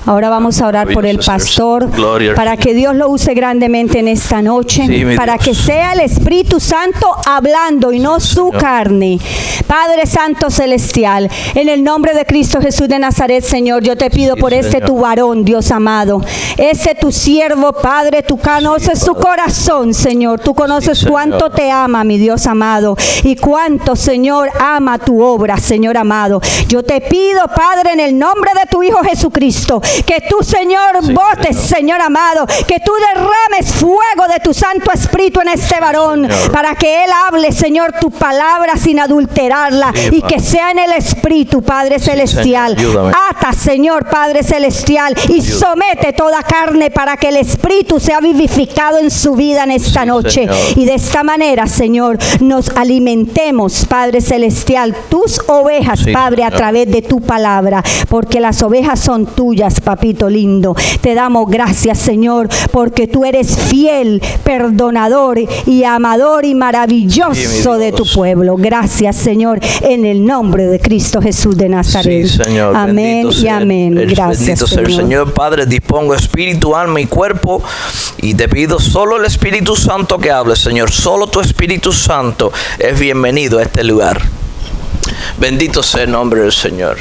Ahora vamos a orar por el pastor, para que Dios lo use grandemente en esta noche, para que sea el Espíritu Santo hablando y no su carne. Padre Santo Celestial, en el nombre de Cristo Jesús de Nazaret, Señor, yo te pido por este tu varón, Dios amado, ese tu siervo, Padre, tú conoces su corazón, Señor, tú conoces cuánto te ama, mi Dios amado, y cuánto, Señor, ama tu obra, Señor amado. Yo te pido, Padre, en el nombre de tu Hijo Jesucristo, que tú, Señor, botes, Señor amado, que tú derrames fuego de tu Santo Espíritu en este varón, para que él hable, Señor, tu palabra sin adulterarla, y que sea en el Espíritu, Padre Celestial. Ata, Señor, Padre Celestial, y somete toda carne para que el Espíritu sea vivificado en su vida en esta noche. Y de esta manera, Señor, nos alimentemos, Padre Celestial, tus ovejas, Padre, a través de tu palabra, porque las ovejas son tuyas, papito lindo. Te damos gracias, Señor, porque tú eres fiel, perdonador y amador y maravilloso de tu pueblo. Gracias, Señor, en el nombre de Cristo Jesús de Nazaret. Sí, Señor. Amén y amén. Gracias, bendito sea el Señor. Padre, dispongo espíritu, alma y cuerpo, y te pido solo el Espíritu Santo que hable, Señor. Solo tu Espíritu Santo es bienvenido a este lugar. Bendito sea el nombre del Señor.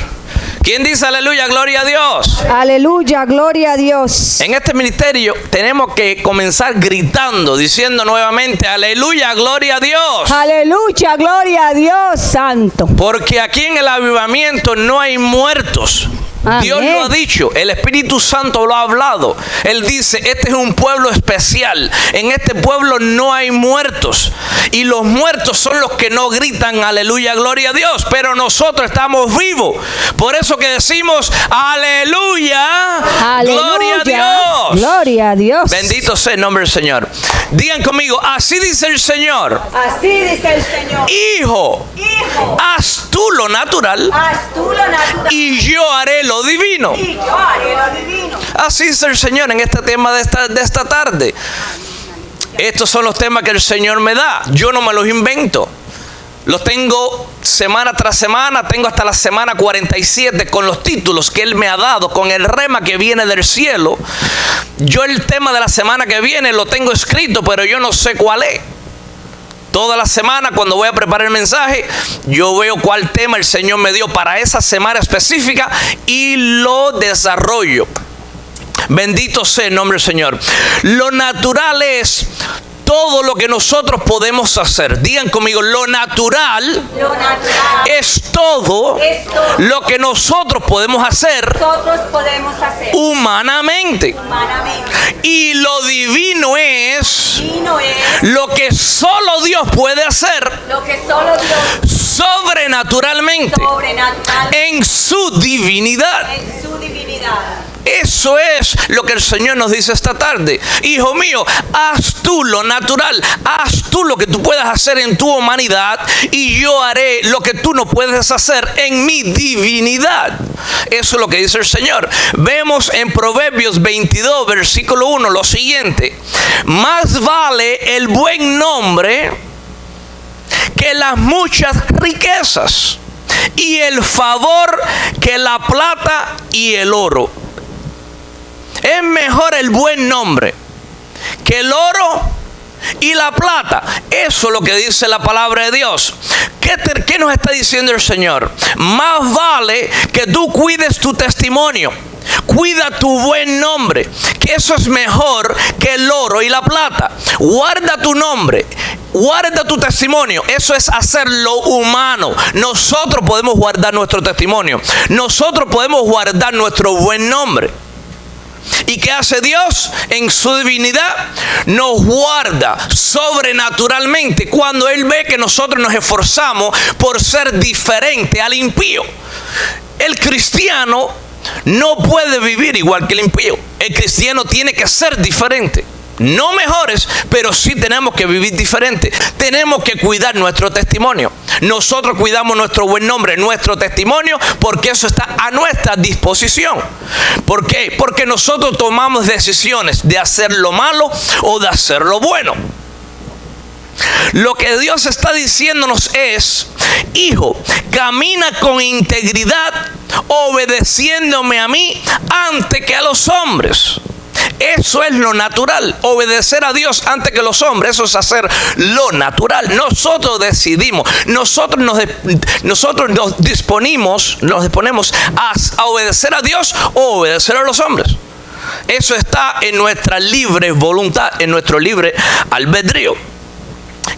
¿Quién dice aleluya, gloria a Dios? Aleluya, gloria a Dios. En este ministerio tenemos que comenzar gritando, diciendo nuevamente aleluya, gloria a Dios. Aleluya, gloria a Dios, santo. Porque aquí en el avivamiento no hay muertos. Amén. Dios lo ha dicho, el Espíritu Santo lo ha hablado. Él dice, este es un pueblo especial. En este pueblo no hay muertos. Y los muertos son los que no gritan aleluya, gloria a Dios. Pero nosotros estamos vivos. Por eso que decimos aleluya, aleluya, gloria a Dios. Gloria a Dios. Bendito sea el nombre del Señor. Digan conmigo, así dice el Señor. Así dice el Señor. Hijo, haz tú lo natural, y yo haré lo divino. Así dice el Señor en este tema de esta tarde. Estos son los temas que el Señor me da. Yo no me los invento. Los tengo semana tras semana. Tengo hasta la semana 47 con los títulos que Él me ha dado, con el rema que viene del cielo. Yo el tema de la semana que viene lo tengo escrito, pero yo no sé cuál es. Toda la semana cuando voy a preparar el mensaje, yo veo cuál tema el Señor me dio para esa semana específica y lo desarrollo. Bendito sea el nombre del Señor. Lo natural es todo lo que nosotros podemos hacer. Digan conmigo, lo natural es todo lo que nosotros podemos hacer humanamente. Y lo divino es lo que solo Dios puede hacer sobrenaturalmente en su divinidad. Eso es lo que el Señor nos dice esta tarde. Hijo mío, haz tú lo natural, haz tú lo que tú puedas hacer en tu humanidad, y yo haré lo que tú no puedes hacer en mi divinidad. Eso es lo que dice el Señor. Vemos en Proverbios 22, versículo 1, lo siguiente: más vale el buen nombre que las muchas riquezas, y el favor que la plata y el oro. Es mejor el buen nombre que el oro y la plata. Eso es lo que dice la palabra de Dios. ¿Qué nos está diciendo el Señor? Más vale que tú cuides tu testimonio. Cuida tu buen nombre, que eso es mejor que el oro y la plata. Guarda tu nombre, guarda tu testimonio. Eso es hacer lo humano. Nosotros podemos guardar nuestro testimonio. Nosotros podemos guardar nuestro buen nombre. ¿Y qué hace Dios? En su divinidad nos guarda sobrenaturalmente cuando Él ve que nosotros nos esforzamos por ser diferente al impío. El cristiano no puede vivir igual que el impío. El cristiano tiene que ser diferente. No mejores, pero sí tenemos que vivir diferente. Tenemos que cuidar nuestro testimonio. Nosotros cuidamos nuestro buen nombre, nuestro testimonio, porque eso está a nuestra disposición. ¿Por qué? Porque nosotros tomamos decisiones de hacer lo malo o de hacer lo bueno. Lo que Dios está diciéndonos es: hijo, camina con integridad obedeciéndome a mí antes que a los hombres. Eso es lo natural, obedecer a Dios antes que los hombres. Eso es hacer lo natural. Nosotros decidimos, nosotros nos disponemos a obedecer a Dios o obedecer a los hombres. Eso está en nuestra libre voluntad, en nuestro libre albedrío.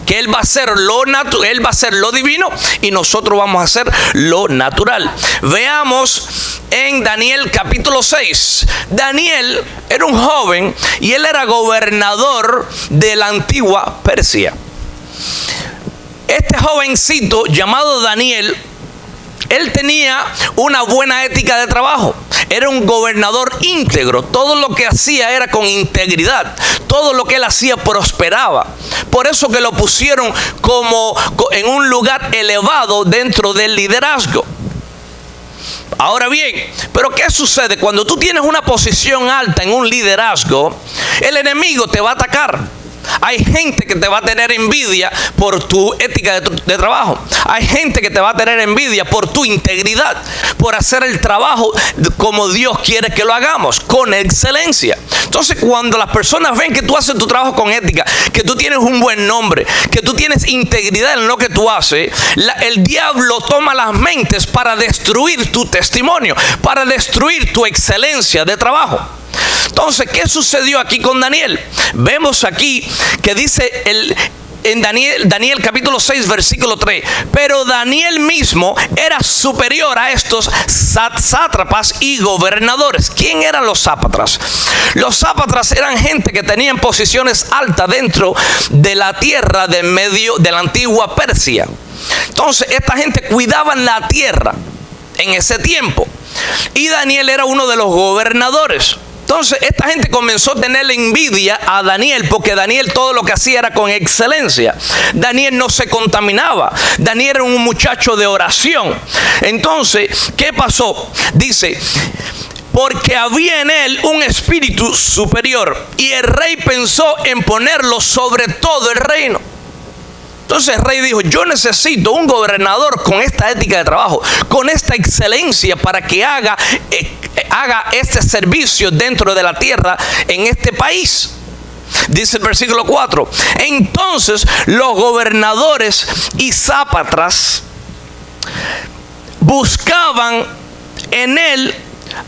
Que Él va a hacer Él va a hacer lo divino y nosotros vamos a hacer lo natural. Veamos en Daniel capítulo 6. Daniel era un joven y él era gobernador de la antigua Persia. Este jovencito llamado Daniel, él tenía una buena ética de trabajo. Era un gobernador íntegro. Todo lo que hacía era con integridad. Todo lo que él hacía prosperaba. Por eso que lo pusieron como en un lugar elevado dentro del liderazgo. Ahora bien, pero ¿qué sucede? Cuando tú tienes una posición alta en un liderazgo, el enemigo te va a atacar. Hay gente que te va a tener envidia por tu ética de trabajo. Hay gente que te va a tener envidia por tu integridad, por hacer el trabajo como Dios quiere que lo hagamos, con excelencia. Entonces, cuando las personas ven que tú haces tu trabajo con ética, que tú tienes un buen nombre, que tú tienes integridad en lo que tú haces, el diablo toma las mentes para destruir tu testimonio, para destruir tu excelencia de trabajo. Entonces, ¿qué sucedió aquí con Daniel? Vemos aquí que dice en Daniel capítulo 6 versículo 3, pero Daniel mismo era superior a estos sátrapas y gobernadores. ¿Quién eran los sátrapas? Los sátrapas eran gente que tenían posiciones altas dentro de la tierra de medio de la antigua Persia. Entonces, esta gente cuidaba la tierra en ese tiempo y Daniel era uno de los gobernadores. Entonces esta gente comenzó a tener envidia a Daniel porque Daniel todo lo que hacía era con excelencia. Daniel no se contaminaba. Daniel era un muchacho de oración. Entonces, ¿qué pasó? Dice, porque había en él un espíritu superior y el rey pensó en ponerlo sobre todo el reino. Entonces el rey dijo, yo necesito un gobernador con esta ética de trabajo, con esta excelencia para que haga este servicio dentro de la tierra en este país. Dice el versículo 4, entonces los gobernadores y sátrapas buscaban en él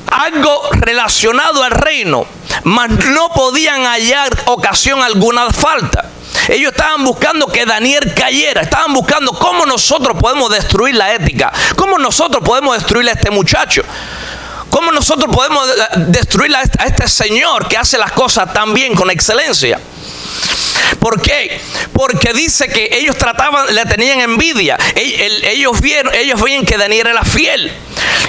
algo relacionado al reino, mas no podían hallar ocasión alguna falta. Ellos estaban buscando que Daniel cayera. Estaban buscando cómo nosotros podemos destruir la ética. Cómo nosotros podemos destruir a este muchacho. Cómo nosotros podemos destruir a este señor que hace las cosas tan bien, con excelencia. ¿Por qué? Porque dice que ellos le tenían envidia. Ellos veían que Daniel era fiel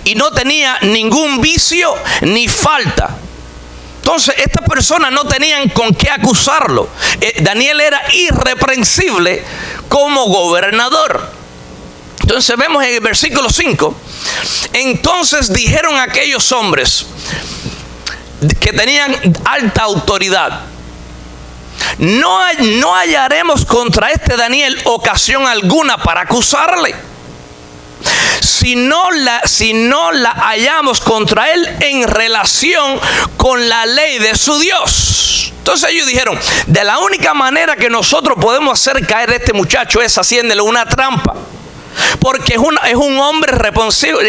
y no tenía ningún vicio ni falta. Entonces, estas personas no tenían con qué acusarlo. Daniel era irreprensible como gobernador. Entonces, vemos en el versículo 5. Entonces dijeron aquellos hombres que tenían alta autoridad: no hallaremos contra este Daniel ocasión alguna para acusarle, si no la hallamos contra él en relación con la ley de su Dios. Entonces ellos dijeron, de la única manera que nosotros podemos hacer caer a este muchacho es haciéndole una trampa. Porque es un hombre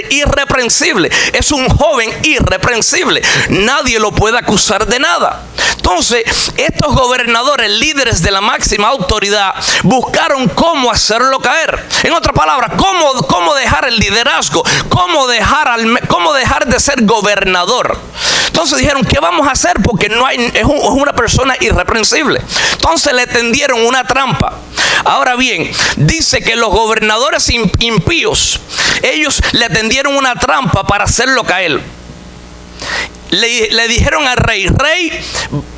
irreprensible, es un joven irreprensible. Nadie lo puede acusar de nada. Entonces, estos gobernadores, líderes de la máxima autoridad, buscaron cómo hacerlo caer. En otras palabras, cómo dejar el liderazgo, cómo dejar de ser gobernador. Entonces dijeron, ¿qué vamos a hacer? Porque es una persona irreprensible. Entonces le tendieron una trampa. Ahora bien, dice que los gobernadores impíos, ellos le tendieron una trampa para hacerlo caer. Le dijeron al rey,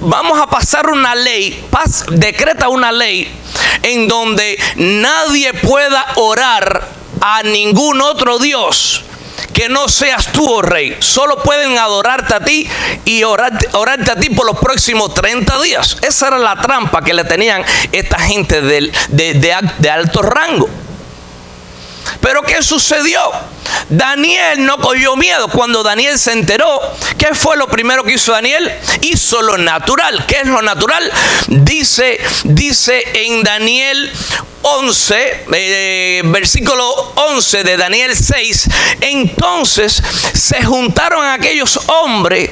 vamos a pasar una ley, decreta una ley en donde nadie pueda orar a ningún otro Dios que no seas tú, oh rey. Solo pueden adorarte a ti y orarte a ti por los próximos 30 días. Esa era la trampa que le tenían esta gente de alto rango. Pero ¿qué sucedió? Daniel no cogió miedo. Cuando Daniel se enteró, ¿qué fue lo primero que hizo Daniel? Hizo lo natural. ¿Qué es lo natural? Dice en Daniel 11, versículo 11 de Daniel 6, entonces se juntaron aquellos hombres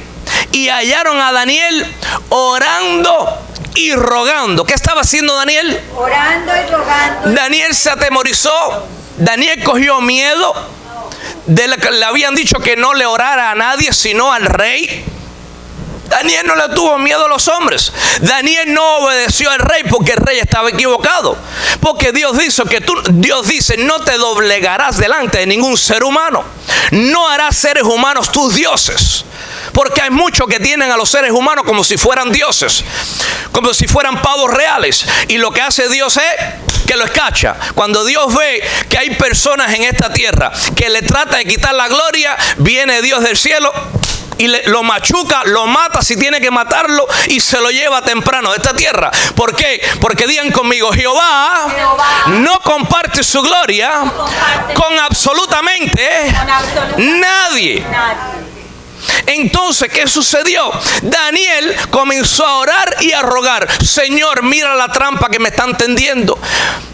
y hallaron a Daniel orando y rogando. ¿Qué estaba haciendo Daniel? Orando y rogando. Daniel se atemorizó. Daniel cogió miedo. Le habían dicho que no le orara a nadie sino al rey. Daniel no le tuvo miedo a los hombres. Daniel no obedeció al rey porque el rey estaba equivocado. Porque Dios dice, no te doblegarás delante de ningún ser humano. No harás seres humanos tus dioses. Porque hay muchos que tienen a los seres humanos como si fueran dioses, como si fueran pavos reales. Y lo que hace Dios es que lo escacha. Cuando Dios ve que hay personas en esta tierra que le tratan de quitar la gloria, viene Dios del cielo y lo machuca, lo mata si tiene que matarlo y se lo lleva temprano de esta tierra. ¿Por qué? Porque digan conmigo, Jehová no comparte su gloria con absolutamente nadie. Entonces, ¿qué sucedió? Daniel comenzó a orar y a rogar: Señor, mira la trampa que me están tendiendo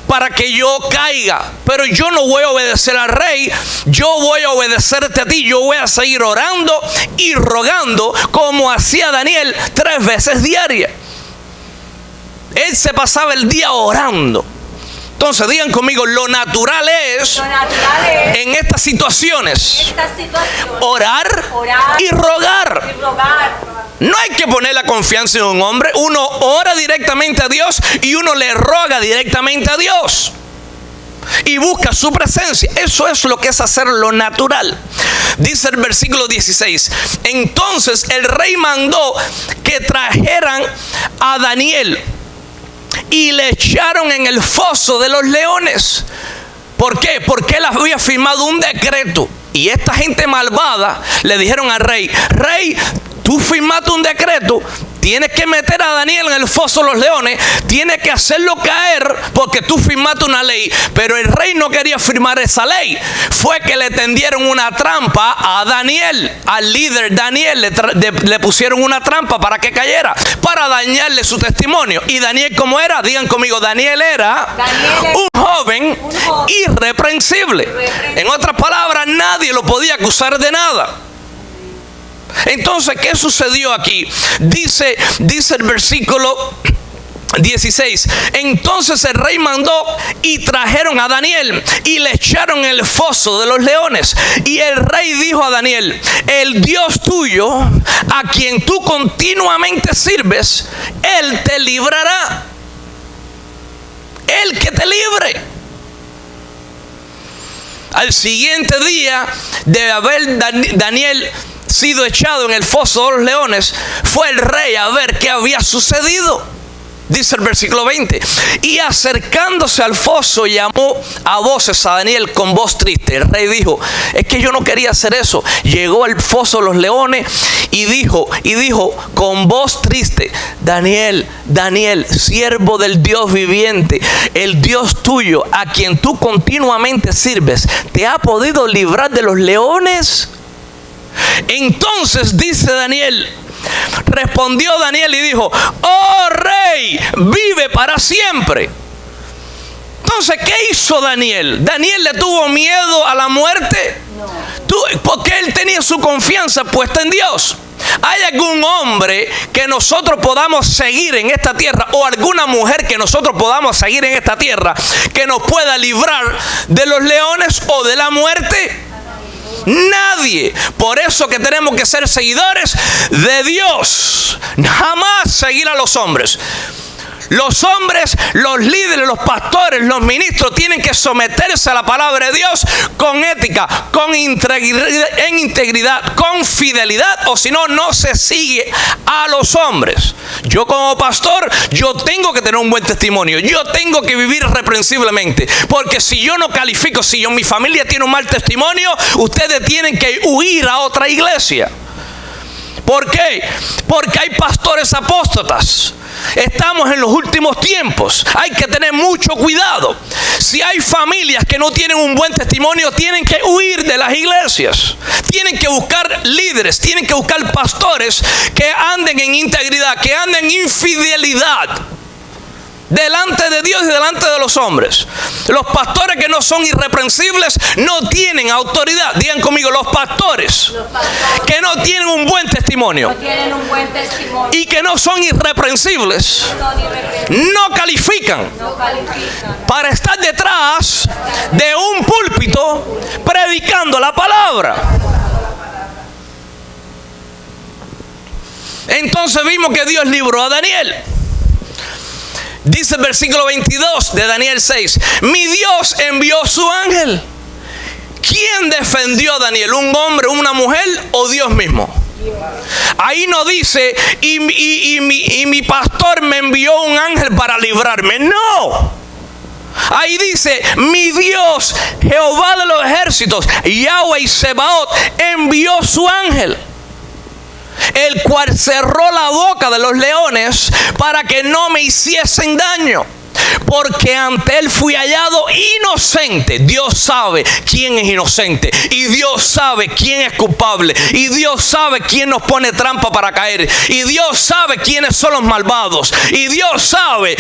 para que yo caiga. Pero yo no voy a obedecer al rey, yo voy a obedecerte a ti. Yo voy a seguir orando y rogando como hacía Daniel 3 veces diarias. Él se pasaba el día orando. Entonces digan conmigo, lo natural es en estas situaciones orar y rogar. No hay que poner la confianza en un hombre. Uno ora directamente a Dios y uno le roga directamente a Dios y busca su presencia. Eso es lo que es hacer lo natural. Dice el versículo 16: entonces el rey mandó que trajeran a Daniel y le echaron en el foso de los leones. ¿Por qué? Porque él había firmado un decreto. Y esta gente malvada le dijeron al rey: Rey, tú firmaste un decreto, tienes que meter a Daniel en el foso de los leones, tienes que hacerlo caer porque tú firmaste una ley. Pero el rey no quería firmar esa ley. Fue que le tendieron una trampa a Daniel, al líder Daniel. Le pusieron una trampa para que cayera, para dañarle su testimonio. Y Daniel, ¿cómo era? Digan conmigo, Daniel era un joven irreprensible. En otras palabras, nadie lo podía acusar de nada. Entonces, ¿qué sucedió aquí? Dice el versículo 16: entonces el rey mandó y trajeron a Daniel y le echaron en el foso de los leones. Y el rey dijo a Daniel: el Dios tuyo, a quien tú continuamente sirves, Él te librará. Él que te libre. Al siguiente día de haber Daniel sido echado en el foso de los leones, fue el rey a ver qué había sucedido. Dice el versículo 20: y acercándose al foso llamó a voces a Daniel con voz triste. El rey dijo: es que yo no quería hacer eso. Llegó al foso de los leones y dijo con voz triste: Daniel, Daniel, siervo del Dios viviente, el Dios tuyo, a quien tú continuamente sirves, ¿te ha podido librar de los leones? Entonces dice Daniel, respondió Daniel y dijo: oh rey, vive para siempre. Entonces, ¿qué hizo Daniel? ¿Daniel le tuvo miedo a la muerte? No. Porque él tenía su confianza puesta en Dios. ¿Hay algún hombre que nosotros podamos seguir en esta tierra, o alguna mujer que nosotros podamos seguir en esta tierra, que nos pueda librar de los leones o de la muerte? Nadie. Por eso que tenemos que ser seguidores de Dios, jamás seguir a los hombres. Los hombres, los líderes, los pastores, los ministros tienen que someterse a la palabra de Dios con ética, con integridad, con fidelidad, o si no, no se sigue a los hombres. Yo como pastor, yo tengo que tener un buen testimonio, yo tengo que vivir irreprensiblemente, porque si yo no califico, si mi familia tiene un mal testimonio, ustedes tienen que huir a otra iglesia. ¿Por qué? Porque hay pastores apóstatas Estamos en los últimos tiempos. Hay que tener mucho cuidado. Si hay familias que no tienen un buen testimonio, tienen que huir de las iglesias. Tienen que buscar líderes, tienen que buscar pastores que anden en integridad, que anden en infidelidad delante de Dios y delante de los hombres. Los pastores que no son irreprensibles no tienen autoridad. Digan conmigo, los pastores que no tienen un buen testimonio y que no son irreprensibles no califican para estar detrás de un púlpito predicando la palabra. Entonces vimos que Dios libró a Daniel. Dice el versículo 22 de Daniel 6: mi Dios envió su ángel. ¿Quién defendió a Daniel? ¿Un hombre, una mujer o Dios mismo? Ahí no dice y mi pastor me envió un ángel para librarme. No. Ahí dice: mi Dios, Jehová de los ejércitos, Yahweh y Sebaot, envió su ángel, el cual cerró la boca de los leones para que no me hiciesen daño, porque ante él fui hallado inocente. Dios sabe quién es inocente y Dios sabe quién es culpable y Dios sabe quién nos pone trampa para caer y Dios sabe quiénes son los malvados y Dios sabe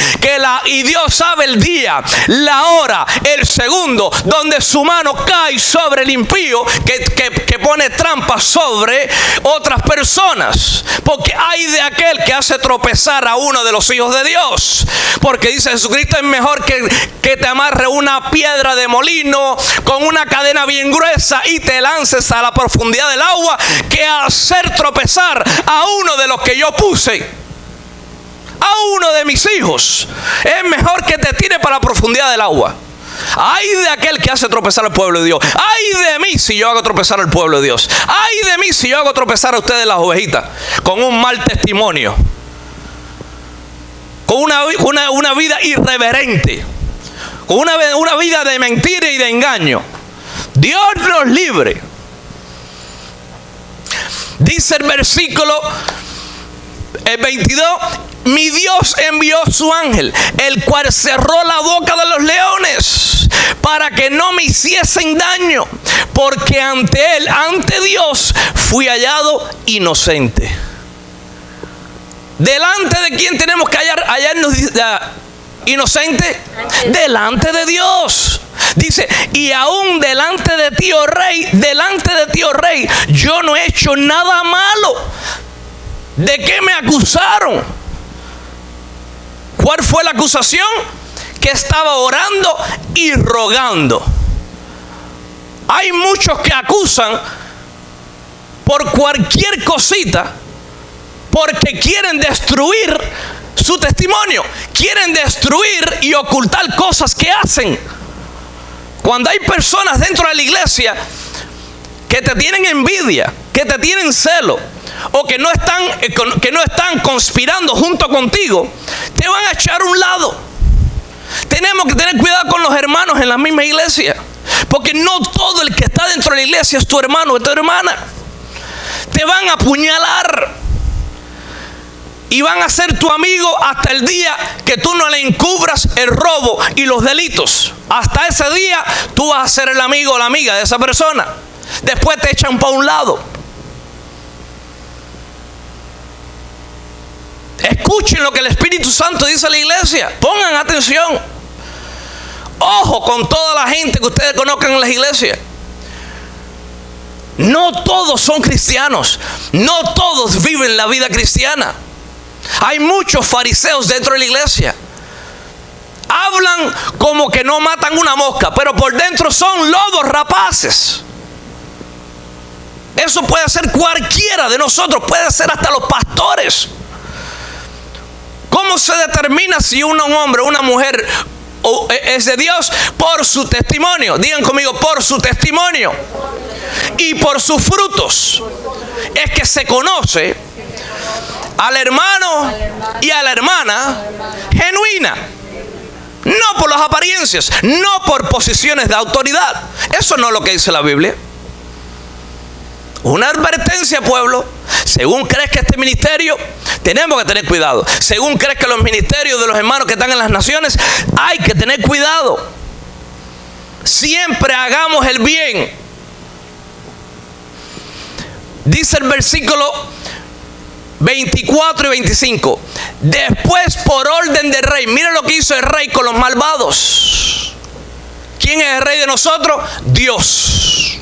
el día, la hora, el segundo donde su mano cae sobre el impío que pone trampa sobre otras personas. Porque hay de aquel que hace tropezar a uno de los hijos de Dios, porque dice Jesucristo: es mejor que te amarre una piedra de molino con una cadena bien gruesa y te lances a la profundidad del agua, que hacer tropezar a uno de los que yo puse, a uno de mis hijos. Es mejor que te tire para la profundidad del agua. Ay de aquel que hace tropezar al pueblo de Dios. Ay de mí si yo hago tropezar al pueblo de Dios. Ay de mí si yo hago tropezar a ustedes, las ovejitas, con un mal testimonio, con una vida irreverente, con una vida de mentira y de engaño. Dios nos libre. Dice el versículo 22: mi Dios envió su ángel, el cual cerró la boca de los leones para que no me hiciesen daño, porque ante él, ante Dios, fui hallado inocente. ¿Delante de quién tenemos que hallarnos inocente? Delante de Dios. Dice: y aún delante de ti, oh rey, yo no he hecho nada malo. ¿De qué me acusaron? ¿Cuál fue la acusación? Que estaba orando y rogando. Hay muchos que acusan por cualquier cosita, porque quieren destruir su testimonio, quieren destruir y ocultar cosas que hacen. Cuando hay personas dentro de la iglesia que te tienen envidia, que te tienen celo, o que no están conspirando junto contigo, te van a echar a un lado. Tenemos que tener cuidado con los hermanos en la misma iglesia, porque no todo el que está dentro de la iglesia es tu hermano o tu hermana. Te van a apuñalar y van a ser tu amigo hasta el día que tú no le encubras el robo y los delitos. Hasta ese día tú vas a ser el amigo o la amiga de esa persona. Después te echan para un lado. Escuchen lo que el Espíritu Santo dice a la iglesia. Pongan atención. Ojo con toda la gente que ustedes conozcan en las iglesias. No todos son cristianos. No todos viven la vida cristiana. Hay muchos fariseos dentro de la iglesia. Hablan como que no matan una mosca, pero por dentro son lobos rapaces. Eso puede ser cualquiera de nosotros, puede ser hasta los pastores. ¿Cómo se determina si un hombre o una mujer es de Dios? Por su testimonio. Digan conmigo: por su testimonio y por sus frutos. Es que se conoce al hermano y a la hermana genuina. No por las apariencias, no por posiciones de autoridad. Eso no es lo que dice la Biblia. Una advertencia, pueblo. Según crees que este ministerio Tenemos que tener cuidado. Según crezcan los ministerios de los hermanos que están en las naciones, hay que tener cuidado. Siempre hagamos el bien. Dice el versículo 24 y 25. Después, por orden del rey. Mira lo que hizo el rey con los malvados. ¿Quién es el rey de nosotros? Dios.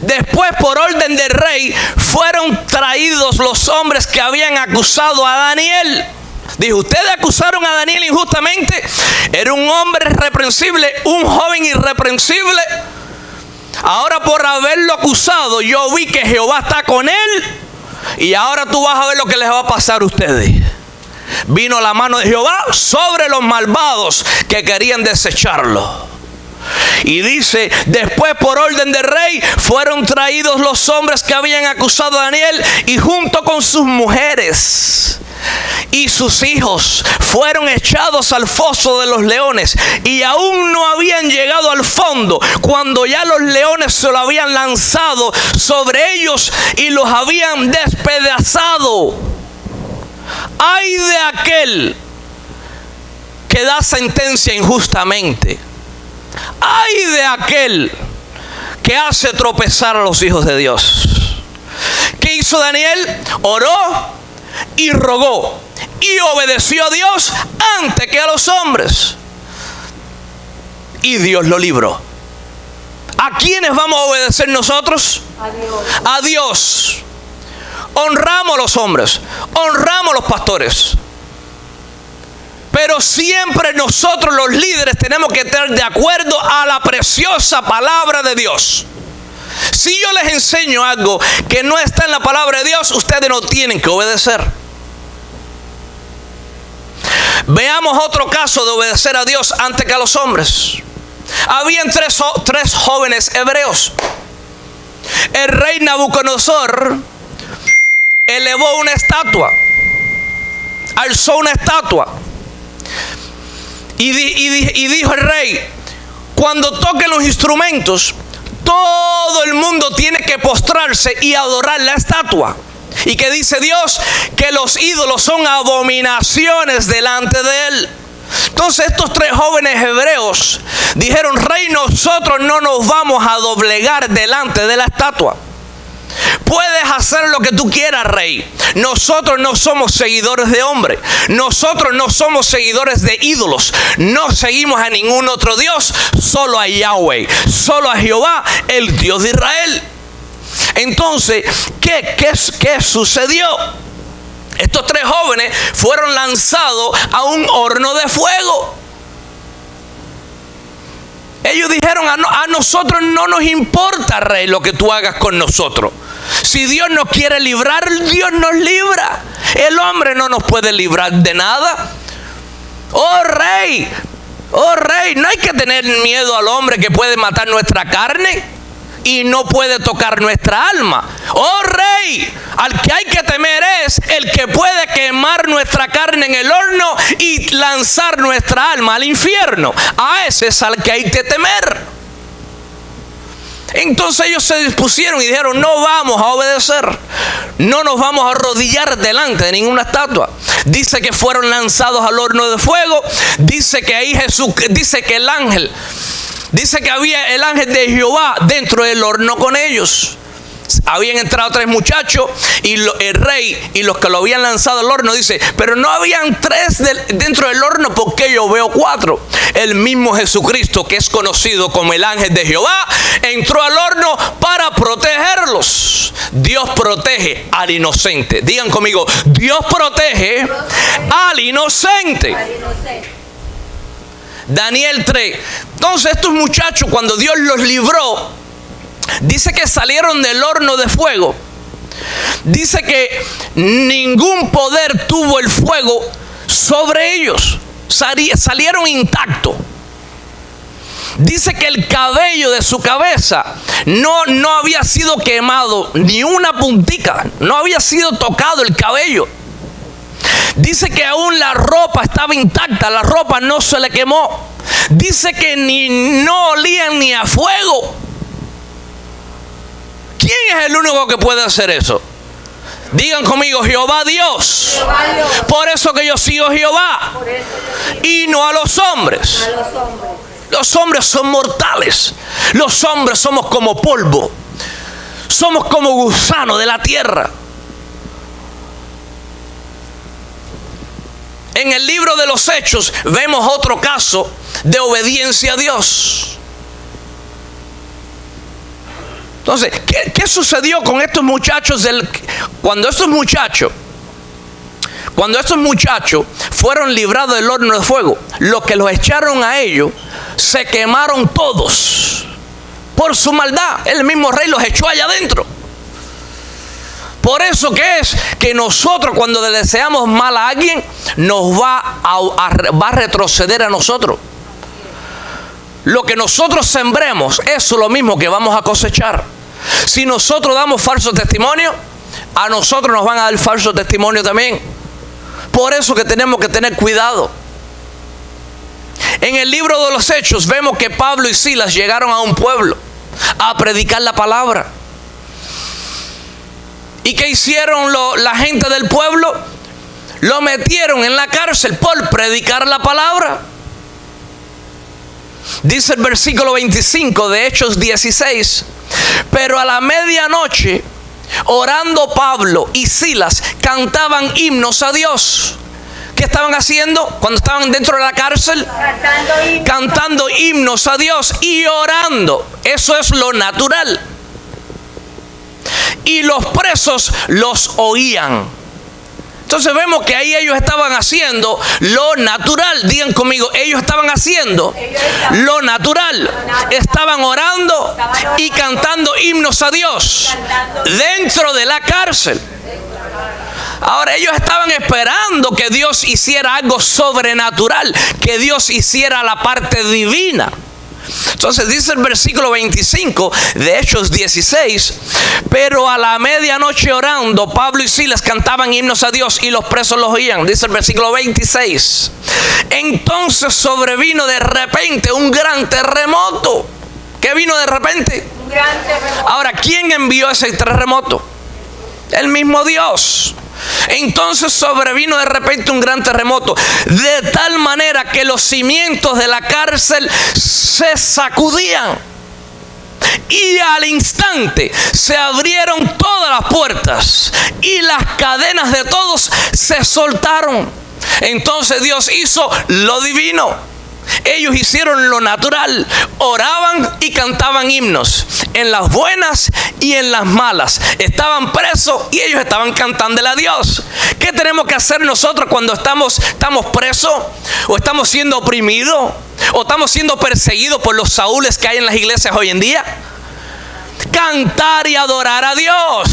Después, por orden del rey, fueron traídos los hombres que habían acusado a Daniel. Dijo, ustedes acusaron a Daniel injustamente. Era un hombre irreprensible, un joven irreprensible. Ahora, por haberlo acusado, yo vi que Jehová está con él. Y ahora tú vas a ver lo que les va a pasar a ustedes. Vino la mano de Jehová sobre los malvados que querían desecharlo. Y dice, después por orden del rey fueron traídos los hombres que habían acusado a Daniel, y junto con sus mujeres y sus hijos fueron echados al foso de los leones. Y aún no habían llegado al fondo cuando ya los leones se lo habían lanzado sobre ellos y los habían despedazado. Ay de aquel que da sentencia injustamente. Ay de aquel que hace tropezar a los hijos de Dios. ¿Qué hizo Daniel? Oró y rogó y obedeció a Dios antes que a los hombres. Y Dios lo libró. ¿A quiénes vamos a obedecer nosotros? A Dios. A Dios. Honramos a los hombres, honramos a los pastores. Pero siempre nosotros los líderes tenemos que estar de acuerdo a la preciosa palabra de Dios. Si yo les enseño algo que no está en la palabra de Dios, ustedes no tienen que obedecer. Veamos otro caso de obedecer a Dios antes que a los hombres. Habían tres jóvenes hebreos. El rey Nabucodonosor elevó una estatua, alzó una estatua. Y dijo el rey, cuando toquen los instrumentos, todo el mundo tiene que postrarse y adorar la estatua. ¿Y qué dice Dios? Que los ídolos son abominaciones delante de él. Entonces estos tres jóvenes hebreos dijeron, rey, nosotros no nos vamos a doblegar delante de la estatua. Puedes hacer lo que tú quieras, rey. Nosotros no somos seguidores de hombre. Nosotros no somos seguidores de ídolos. No seguimos a ningún otro Dios. Solo a Yahweh. Solo a Jehová, el Dios de Israel. Entonces, ¿qué sucedió? Estos tres jóvenes fueron lanzados a un horno de fuego. Ellos dijeron, a nosotros no nos importa, rey, lo que tú hagas con nosotros. Si Dios nos quiere librar, Dios nos libra. El hombre no nos puede librar de nada. Oh rey, no hay que tener miedo al hombre que puede matar nuestra carne y no puede tocar nuestra alma. Oh rey, al que hay que temer es el que puede quemar nuestra carne en el horno y lanzar nuestra alma al infierno. A ese es al que hay que temer. Entonces ellos se dispusieron y dijeron, no vamos a obedecer, no nos vamos a arrodillar delante de ninguna estatua. Dice que fueron lanzados al horno de fuego. Dice que ahí dice que había el ángel de Jehová dentro del horno con ellos. Habían entrado tres muchachos y el rey y los que lo habían lanzado al horno, dice, pero no habían tres dentro del horno, porque yo veo cuatro. El mismo Jesucristo, que es conocido como el ángel de Jehová, entró al horno para protegerlos. Dios protege al inocente. Digan conmigo, Dios protege al inocente. Daniel 3. Entonces estos muchachos, cuando Dios los libró, dice que salieron del horno de fuego. Dice que ningún poder tuvo el fuego sobre ellos. Salieron intactos. Dice que el cabello de su cabeza no había sido quemado, ni una puntica. No había sido tocado el cabello. Dice que aún la ropa estaba intacta. La ropa no se le quemó. Dice que no olían ni a fuego. ¿Quién es el único que puede hacer eso? Digan conmigo, Jehová Dios Por eso que yo sigo a Jehová y no a los hombres. Los hombres son mortales. Los hombres somos como polvo. Somos como gusanos de la tierra. En el libro de los Hechos vemos otro caso de obediencia a Dios. Entonces, ¿qué sucedió con estos muchachos? Cuando estos muchachos fueron librados del horno de fuego, los que los echaron a ellos se quemaron todos por su maldad. El mismo rey los echó allá adentro. Por eso que nosotros, cuando le deseamos mal a alguien, nos va a retroceder a nosotros. Lo que nosotros sembremos, eso es lo mismo que vamos a cosechar. Si nosotros damos falso testimonio, a nosotros nos van a dar falso testimonio también. Por eso que tenemos que tener cuidado. En el libro de los Hechos vemos que Pablo y Silas llegaron a un pueblo a predicar la palabra. ¿Y qué hicieron la gente del pueblo? Lo metieron en la cárcel por predicar la palabra. Dice el versículo 25 de Hechos 16: pero a la medianoche, orando Pablo y Silas, cantaban himnos a Dios. ¿Qué estaban haciendo cuando estaban dentro de la cárcel? Cantando himnos a Dios y orando. Eso es lo natural. Y los presos los oían. Entonces vemos que ahí ellos estaban haciendo lo natural. Digan conmigo, ellos estaban haciendo lo natural. Estaban orando y cantando himnos a Dios dentro de la cárcel. Ahora ellos estaban esperando que Dios hiciera algo sobrenatural, que Dios hiciera la parte divina. Entonces dice el versículo 25 de Hechos 16: pero a la medianoche orando, Pablo y Silas cantaban himnos a Dios y los presos los oían. Dice el versículo 26: entonces sobrevino de repente un gran terremoto. ¿Qué vino de repente? Un gran terremoto. Ahora, ¿quién envió ese terremoto? El mismo Dios. Entonces sobrevino de repente un gran terremoto, de tal manera que los cimientos de la cárcel se sacudían, y al instante se abrieron todas las puertas y las cadenas de todos se soltaron. Entonces Dios hizo lo divino. Ellos hicieron lo natural, oraban y cantaban himnos, en las buenas y en las malas. Estaban presos y ellos estaban cantándole a Dios. ¿Qué tenemos que hacer nosotros cuando estamos presos, o estamos siendo oprimidos, o estamos siendo perseguidos por los Saúles que hay en las iglesias hoy en día? Cantar y adorar a Dios.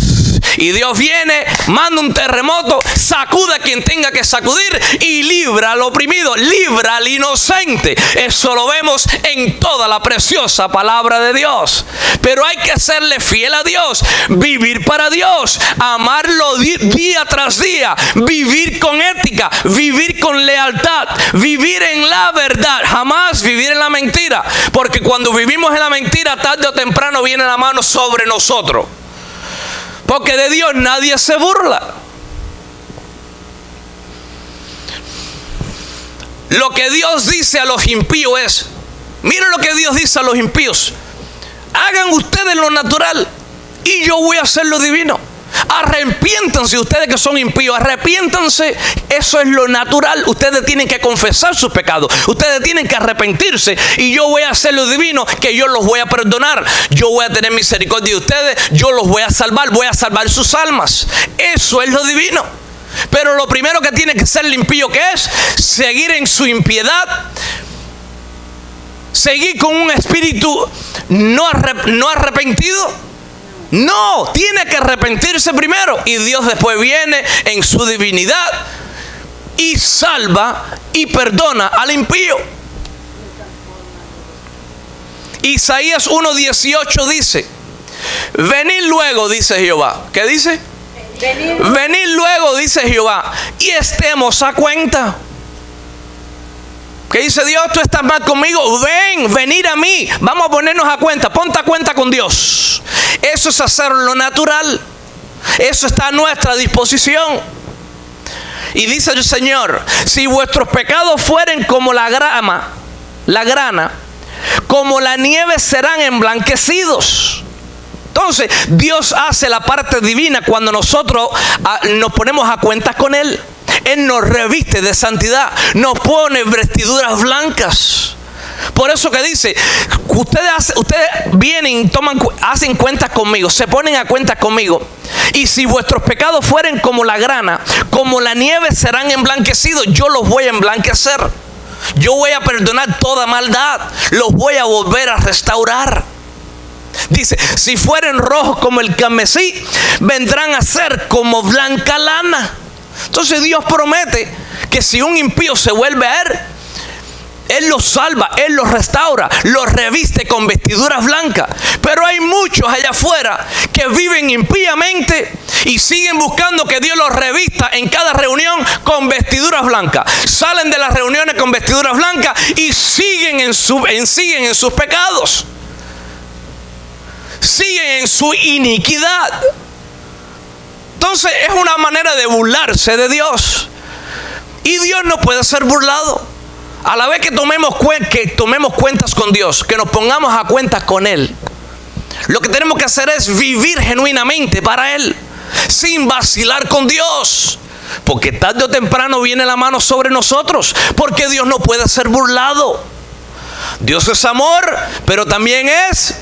Y Dios viene, manda un terremoto, sacude a quien tenga que sacudir y libra al oprimido, libra al inocente. Eso lo vemos en toda la preciosa palabra de Dios. Pero hay que serle fiel a Dios, vivir para Dios, amarlo día tras día, vivir con ética, vivir con lealtad, vivir en la verdad, jamás vivir en la mentira. Porque cuando vivimos en la mentira, tarde o temprano viene la mano sobre nosotros. Porque de Dios nadie se burla. Lo que Dios dice a los impíos es, miren lo que Dios dice a los impíos: hagan ustedes lo natural y yo voy a hacer lo divino. Arrepiéntanse ustedes que son impíos, arrepiéntanse, eso es lo natural. Ustedes tienen que confesar sus pecados, ustedes tienen que arrepentirse, y yo voy a hacer lo divino, que yo los voy a perdonar, yo voy a tener misericordia de ustedes, yo los voy a salvar sus almas. Eso es lo divino. Pero lo primero que tiene que hacer el impío, ¿qué es? Seguir en su impiedad, seguir con un espíritu no arrepentido. No, tiene que arrepentirse primero, y Dios después viene en su divinidad y salva y perdona al impío. Isaías 1:18 dice: venid luego, dice Jehová. ¿Qué dice? Venid luego, dice Jehová, y estemos a cuenta. ¿Qué dice Dios? Tú estás mal conmigo, venir a mí, vamos a ponernos a cuenta, ponte a cuenta con Dios. Eso es hacer lo natural, eso está a nuestra disposición. Y dice el Señor: si vuestros pecados fueren como la grana, como la nieve serán emblanquecidos. Entonces Dios hace la parte divina cuando nosotros nos ponemos a cuentas con Él. Él nos reviste de santidad, nos pone vestiduras blancas. Por eso que dice, ustedes vienen, hacen cuentas conmigo, se ponen a cuentas conmigo. Y si vuestros pecados fueren como la grana, como la nieve serán emblanquecidos. Yo los voy a emblanquecer. Yo voy a perdonar toda maldad. Los voy a volver a restaurar. Dice, si fueren rojos como el carmesí, vendrán a ser como blanca lana. Entonces Dios promete que si un impío se vuelve a Él los salva, Él los restaura, los reviste con vestiduras blancas. Pero hay muchos allá afuera que viven impíamente y siguen buscando que Dios los revista en cada reunión con vestiduras blancas. Salen de las reuniones con vestiduras blancas y siguen en sus pecados. Siguen en su iniquidad. Entonces es una manera de burlarse de Dios. Y Dios no puede ser burlado. A la vez que tomemos cuentas con Dios, que nos pongamos a cuentas con Él, lo que tenemos que hacer es vivir genuinamente para Él, sin vacilar con Dios. Porque tarde o temprano viene la mano sobre nosotros, porque Dios no puede ser burlado. Dios es amor, pero también es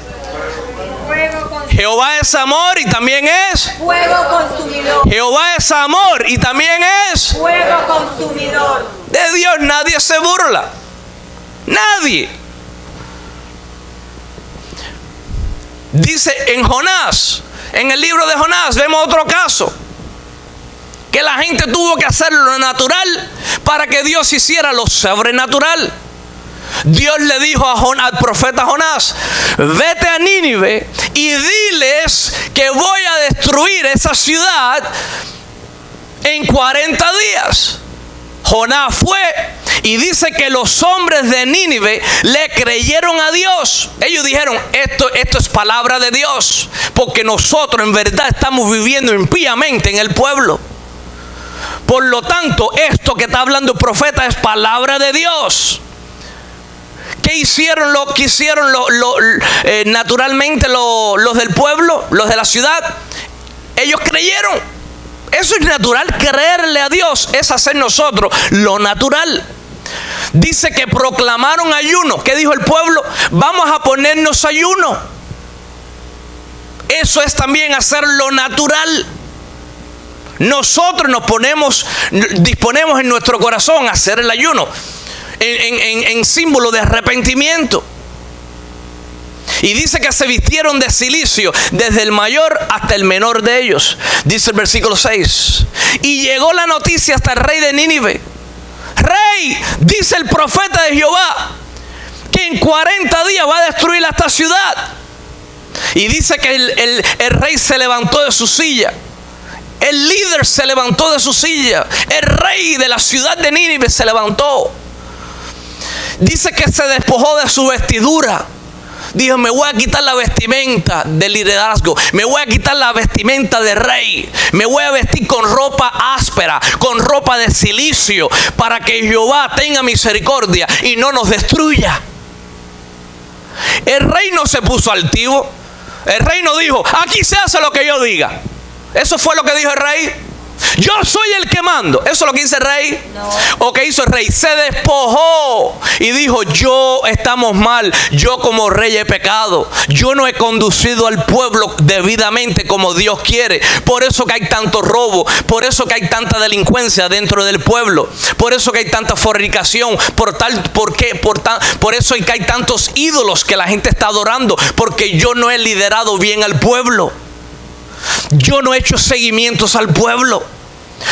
Jehová es amor y también es fuego consumidor. Jehová es amor y también es fuego consumidor. De Dios nadie se burla. Nadie. Dice en Jonás, en el libro de Jonás, vemos otro caso. Que la gente tuvo que hacer lo natural para que Dios hiciera lo sobrenatural. Dios le dijo al profeta Jonás: vete a Nínive y diles que voy a destruir esa ciudad en 40 días. Jonás fue y dice que los hombres de Nínive le creyeron a Dios. Ellos dijeron: esto es palabra de Dios, porque nosotros en verdad estamos viviendo impíamente en el pueblo. Por lo tanto, esto que está hablando el profeta es palabra de Dios. ¿Qué hicieron naturalmente los del pueblo, los de la ciudad? Ellos creyeron. Eso es natural. Creerle a Dios es hacer nosotros lo natural. Dice que proclamaron ayuno. ¿Qué dijo el pueblo? Vamos a ponernos ayuno. Eso es también hacer lo natural. Nosotros disponemos en nuestro corazón a hacer el ayuno. En símbolo de arrepentimiento. Y dice que se vistieron de cilicio, desde el mayor hasta el menor de ellos. Dice el versículo 6. Y llegó la noticia hasta el rey de Nínive: Rey, dice el profeta de Jehová, que en 40 días va a destruir esta ciudad. Y dice que el rey se levantó de su silla. El líder se levantó de su silla. El rey de la ciudad de Nínive se levantó. Dice que se despojó de su vestidura. Dijo: me voy a quitar la vestimenta del liderazgo, me voy a quitar la vestimenta de rey, me voy a vestir con ropa áspera, con ropa de cilicio, para que Jehová tenga misericordia y no nos destruya. El rey no se puso altivo. El rey no dijo: aquí se hace lo que yo diga. Eso fue lo que dijo el rey. Yo soy el que mando. ¿Eso es lo que dice el rey? No. ¿O qué hizo el rey? Se despojó y dijo: estamos mal. Yo como rey he pecado. Yo no he conducido al pueblo debidamente como Dios quiere. Por eso que hay tanto robo. Por eso que hay tanta delincuencia dentro del pueblo. Por eso que hay tanta fornicación. Por eso que hay tantos ídolos que la gente está adorando. Porque yo no he liderado bien al pueblo. Yo no he hecho seguimientos al pueblo.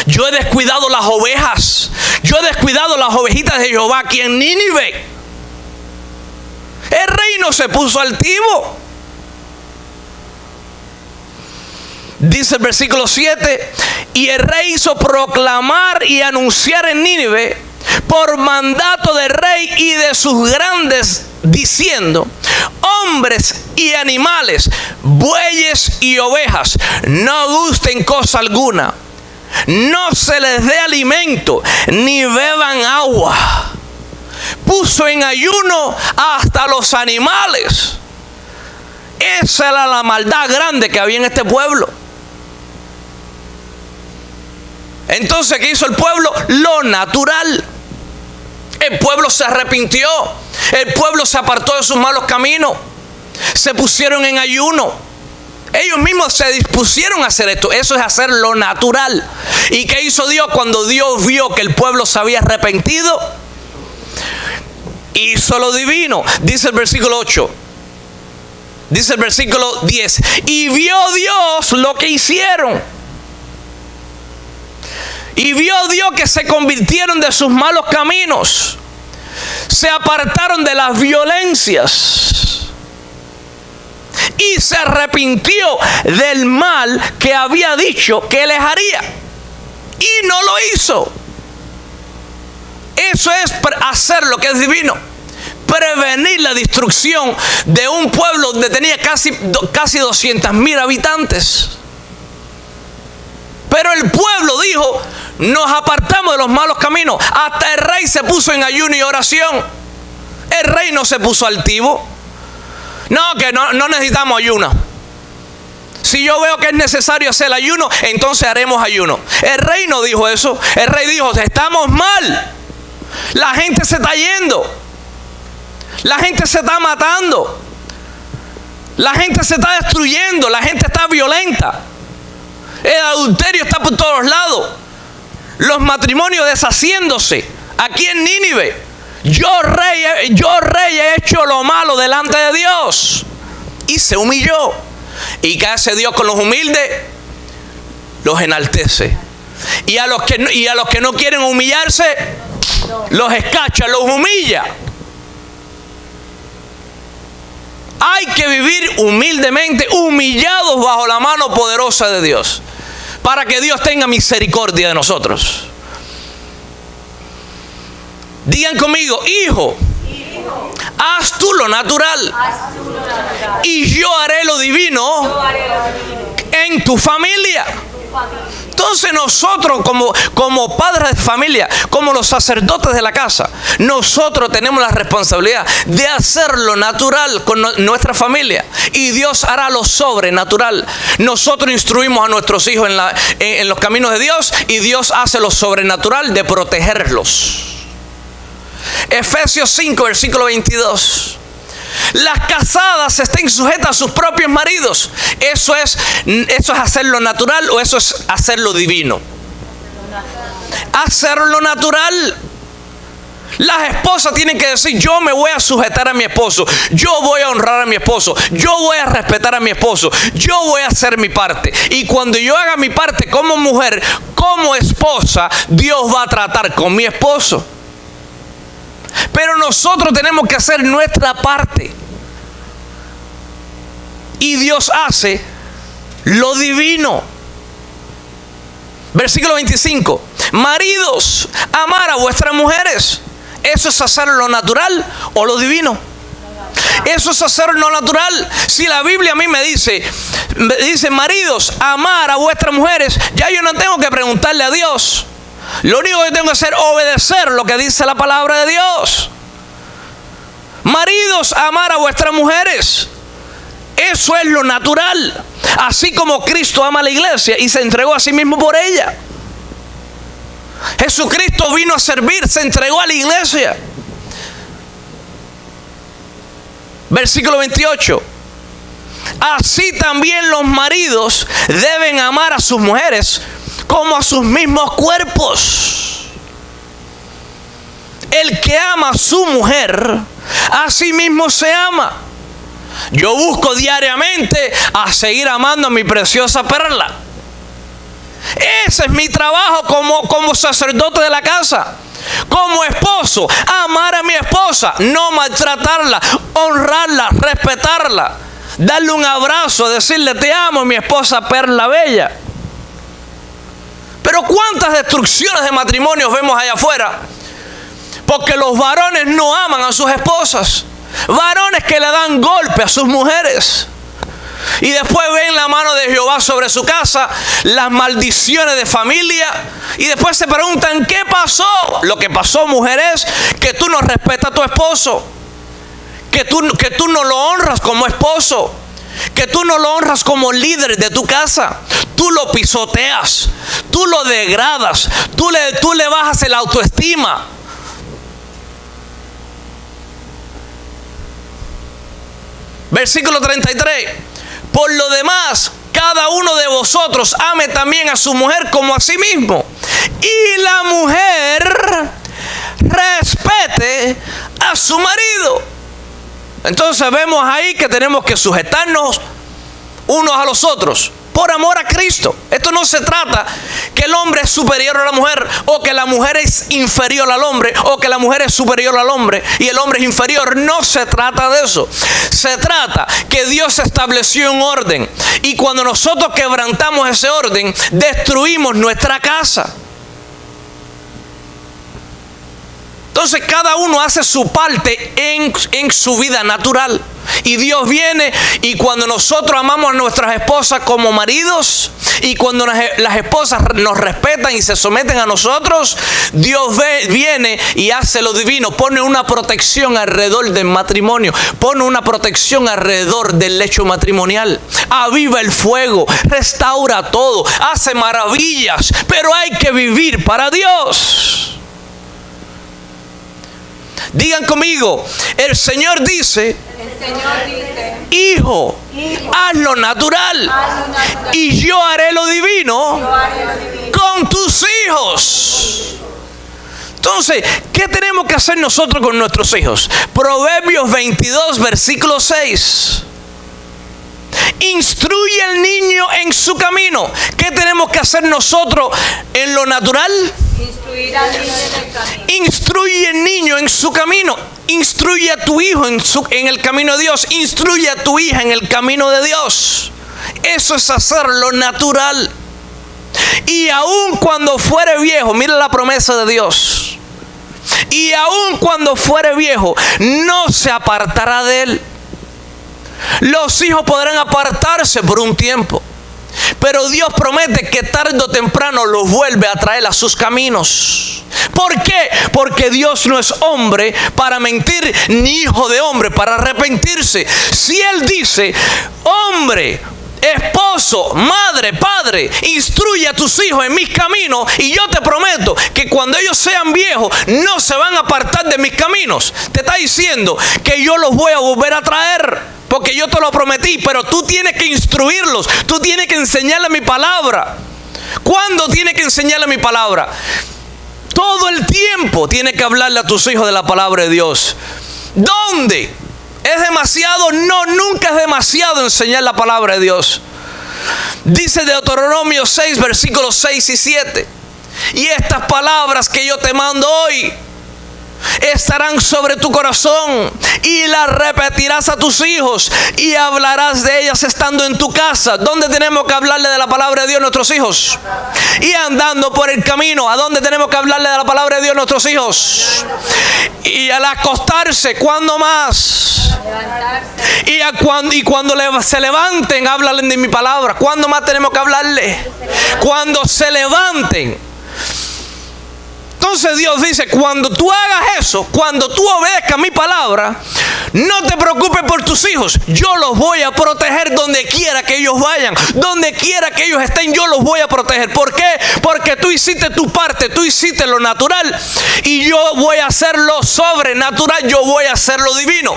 Yo he descuidado las ovejas. Yo he descuidado las ovejitas de Jehová aquí en Nínive. El rey no se puso altivo. Dice el versículo 7: y el rey hizo proclamar y anunciar en Nínive por mandato del rey y de sus grandes, diciendo: hombres y animales, bueyes y ovejas, no gusten cosa alguna, no se les dé alimento, ni beban agua. Puso en ayuno hasta los animales. Esa era la maldad grande que había en este pueblo. Entonces, ¿qué hizo el pueblo? Lo natural. El pueblo se arrepintió. El pueblo se apartó de sus malos caminos. Se pusieron en ayuno. Ellos mismos se dispusieron a hacer esto. Eso es hacer lo natural. ¿Y qué hizo Dios cuando Dios vio que el pueblo se había arrepentido? Hizo lo divino. Dice el versículo 8. Dice el versículo 10. Y vio Dios lo que hicieron. Y vio Dios que se convirtieron de sus malos caminos. Se apartaron de las violencias. Y se arrepintió del mal que había dicho que les haría. Y no lo hizo. Eso es hacer lo que es divino. Prevenir la destrucción de un pueblo donde tenía casi 200,000 habitantes. Pero el pueblo dijo: nos apartamos de los malos caminos. Hasta el rey se puso en ayuno y oración. El rey no se puso altivo. No, que no necesitamos ayuno. Si yo veo que es necesario hacer el ayuno, entonces haremos ayuno. El rey no dijo eso. El rey dijo: estamos mal. La gente se está yendo. La gente se está matando. La gente se está destruyendo. La gente está violenta. El adulterio está por todos lados. Los matrimonios deshaciéndose. Aquí en Nínive, yo rey he hecho lo malo delante de Dios. Y se humilló. ¿Y qué hace Dios con los humildes? Los enaltece. Y a los que no quieren humillarse, los escacha, los humilla. Hay que vivir humildemente, humillados bajo la mano poderosa de Dios, para que Dios tenga misericordia de nosotros. Digan conmigo: hijo, haz tú lo natural, y yo haré lo divino en tu familia. Entonces nosotros como padres de familia, como los sacerdotes de la casa, nosotros tenemos la responsabilidad de hacer lo natural con nuestra familia, y Dios hará lo sobrenatural. Nosotros instruimos a nuestros hijos en los caminos de Dios, y Dios hace lo sobrenatural de protegerlos. Efesios 5, versículo 22. Las casadas estén sujetas a sus propios maridos. ¿Eso es hacer lo natural o eso es hacer lo divino? Hacer lo natural. Las esposas tienen que decir: yo me voy a sujetar a mi esposo, yo voy a honrar a mi esposo, yo voy a respetar a mi esposo, yo voy a hacer mi parte. Y cuando yo haga mi parte como mujer, como esposa, Dios va a tratar con mi esposo. Pero nosotros tenemos que hacer nuestra parte. Y Dios hace lo divino. Versículo 25. Maridos, amar a vuestras mujeres. ¿Eso es hacer lo natural o lo divino? Eso es hacer lo natural. Si la Biblia a mí me dice maridos, amar a vuestras mujeres, ya yo no tengo que preguntarle a Dios. Lo único que tengo que hacer es obedecer lo que dice la palabra de Dios. Maridos, amar a vuestras mujeres. Eso es lo natural. Así como Cristo ama a la iglesia y se entregó a sí mismo por ella. Jesucristo vino a servir, se entregó a la iglesia. Versículo 28. Así también los maridos deben amar a sus mujeres como a sus mismos cuerpos. El que ama a su mujer, a sí mismo se ama. Yo busco diariamente a seguir amando a mi preciosa perla. Ese es mi trabajo como sacerdote de la casa. Como esposo, amar a mi esposa, no maltratarla, honrarla, respetarla, darle un abrazo, decirle: te amo, mi esposa perla bella. Pero ¿cuántas destrucciones de matrimonios vemos allá afuera? Porque los varones no aman a sus esposas. Varones que le dan golpe a sus mujeres. Y después ven la mano de Jehová sobre su casa, las maldiciones de familia. Y después se preguntan, ¿qué pasó? Lo que pasó, mujer, es que tú no respetas a tu esposo. Que tú no lo honras como esposo. Que tú no lo honras como líder de tu casa. Tú lo pisoteas. Tú lo degradas. Tú le bajas el autoestima. Versículo 33. Por lo demás, cada uno de vosotros ame también a su mujer como a sí mismo. Y la mujer respete a su marido. Entonces vemos ahí que tenemos que sujetarnos unos a los otros por amor a Cristo. Esto no se trata que el hombre es superior a la mujer, o que la mujer es inferior al hombre, o que la mujer es superior al hombre y el hombre es inferior. No se trata de eso. Se trata que Dios estableció un orden, y cuando nosotros quebrantamos ese orden, destruimos nuestra casa. Entonces cada uno hace su parte en su vida natural. Y Dios viene, y cuando nosotros amamos a nuestras esposas como maridos, y cuando las esposas nos respetan y se someten a nosotros, Dios viene y hace lo divino. Pone una protección alrededor del matrimonio. Pone una protección alrededor del lecho matrimonial. Aviva el fuego, restaura todo, hace maravillas. Pero hay que vivir para Dios. Digan conmigo, el Señor dice, hijo, haz lo natural, y yo haré lo divino con tus hijos. Entonces, ¿qué tenemos que hacer nosotros con nuestros hijos? Proverbios 22, versículo 6. Instruye al niño en su camino. ¿Qué tenemos que hacer nosotros en lo natural? Instruir al niño en el camino. Instruye al niño en su camino. Instruye a tu hijo en el camino de Dios. Instruye a tu hija en el camino de Dios. Eso es hacer lo natural. Y aun cuando fuere viejo, mira la promesa de Dios. Y aun cuando fuere viejo, no se apartará de él. Los hijos podrán apartarse por un tiempo, pero Dios promete que tarde o temprano los vuelve a traer a sus caminos. ¿Por qué? Porque Dios no es hombre para mentir, ni hijo de hombre para arrepentirse. Si Él dice, hombre, esposo, madre, padre, instruye a tus hijos en mis caminos, y yo te prometo que cuando ellos sean viejos no se van a apartar de mis caminos. Te está diciendo que yo los voy a volver a traer, porque yo te lo prometí, pero tú tienes que instruirlos, tú tienes que enseñarle mi palabra. ¿Cuándo tienes que enseñarle mi palabra? Todo el tiempo tienes que hablarle a tus hijos de la palabra de Dios. ¿Dónde? ¿Es demasiado? No, nunca es demasiado enseñar la palabra de Dios. Dice Deuteronomio 6, versículos 6 y 7. Y estas palabras que yo te mando hoy estarán sobre tu corazón, y las repetirás a tus hijos, y hablarás de ellas estando en tu casa. ¿Dónde tenemos que hablarle de la palabra de Dios a nuestros hijos? Y andando por el camino. ¿A dónde tenemos que hablarle de la palabra de Dios a nuestros hijos? Y al acostarse, ¿cuándo más? Y cuando se levanten, háblale de mi palabra. ¿Cuándo más tenemos que hablarle? Cuando se levanten. Entonces Dios dice, cuando tú hagas eso, cuando tú obedezcas mi palabra, no te preocupes por tus hijos. Yo los voy a proteger donde quiera que ellos vayan. Donde quiera que ellos estén, yo los voy a proteger. ¿Por qué? Porque tú hiciste tu parte, tú hiciste lo natural, y yo voy a hacer lo sobrenatural, yo voy a hacer lo divino.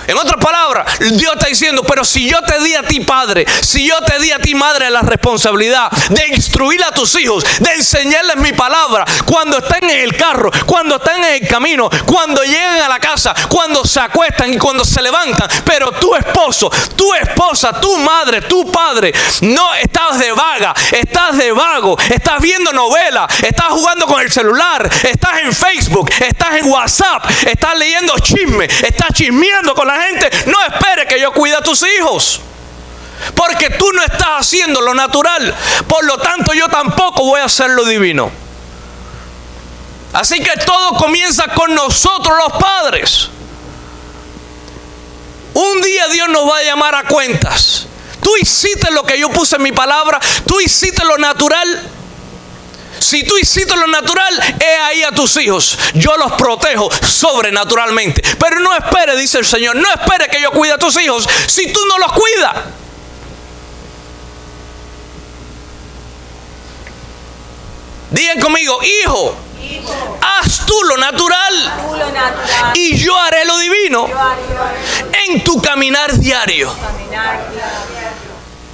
En otras palabras, Dios está diciendo, pero si yo te di a ti, padre, si yo te di a ti, madre, la responsabilidad de instruir a tus hijos, de enseñarles mi palabra, cuando estén en el carro, cuando están en el camino, cuando llegan a la casa, cuando se acuestan y cuando se levantan, pero tu esposo, tu esposa, tu madre, tu padre, no estás de vaga, estás de vago, estás viendo novela, estás jugando con el celular, estás en Facebook, estás en WhatsApp, estás leyendo chisme, estás chismeando con la gente. No esperes que yo cuide a tus hijos, porque tú no estás haciendo lo natural. Por lo tanto, yo tampoco voy a hacer lo divino. Así que todo comienza con nosotros, los padres. Un día Dios nos va a llamar a cuentas. Tú hiciste lo que yo puse en mi palabra. Tú hiciste lo natural. Si tú hiciste lo natural, he ahí a tus hijos. Yo los protejo sobrenaturalmente. Pero no espere, dice el Señor, no espere que yo cuide a tus hijos si tú no los cuidas. Digan conmigo, hijo, haz tú lo natural y yo haré lo divino en tu caminar diario.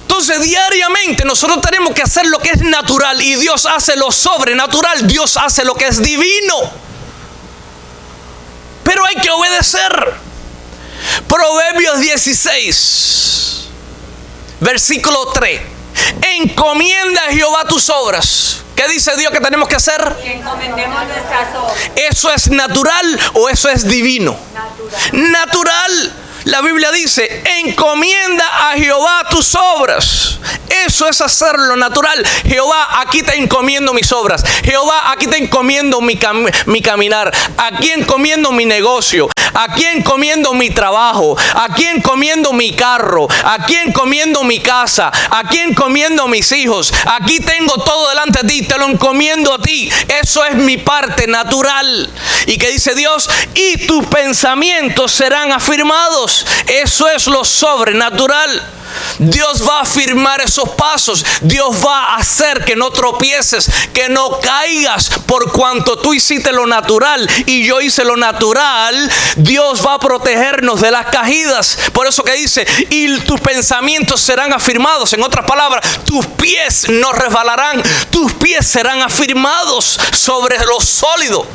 Entonces diariamente nosotros tenemos que hacer lo que es natural y Dios hace lo sobrenatural. Dios hace lo que es divino. Pero hay que obedecer. Proverbios 16, versículo 3. Encomienda a Jehová tus obras. ¿Qué dice Dios que tenemos que hacer? Y encomendemos nuestras obras. ¿Eso es natural o eso es divino? Natural. La Biblia dice, encomienda a Jehová tus obras. Eso es hacer lo natural. Jehová, aquí te encomiendo mis obras. Jehová, aquí te encomiendo mi caminar. Aquí encomiendo mi negocio. Aquí encomiendo mi trabajo. Aquí encomiendo mi carro. Aquí encomiendo mi casa. Aquí encomiendo mis hijos. Aquí tengo todo delante de ti. Te lo encomiendo a ti. Eso es mi parte natural. ¿Y qué dice Dios? Y tus pensamientos serán afirmados. Eso es lo sobrenatural. Dios va a afirmar esos pasos. Dios va a hacer que no tropieces, que no caigas. Por cuanto tú hiciste lo natural y yo hice lo natural, Dios va a protegernos de las caídas. Por eso que dice, y tus pensamientos serán afirmados. En otras palabras, tus pies no resbalarán. Tus pies serán afirmados sobre lo sólido.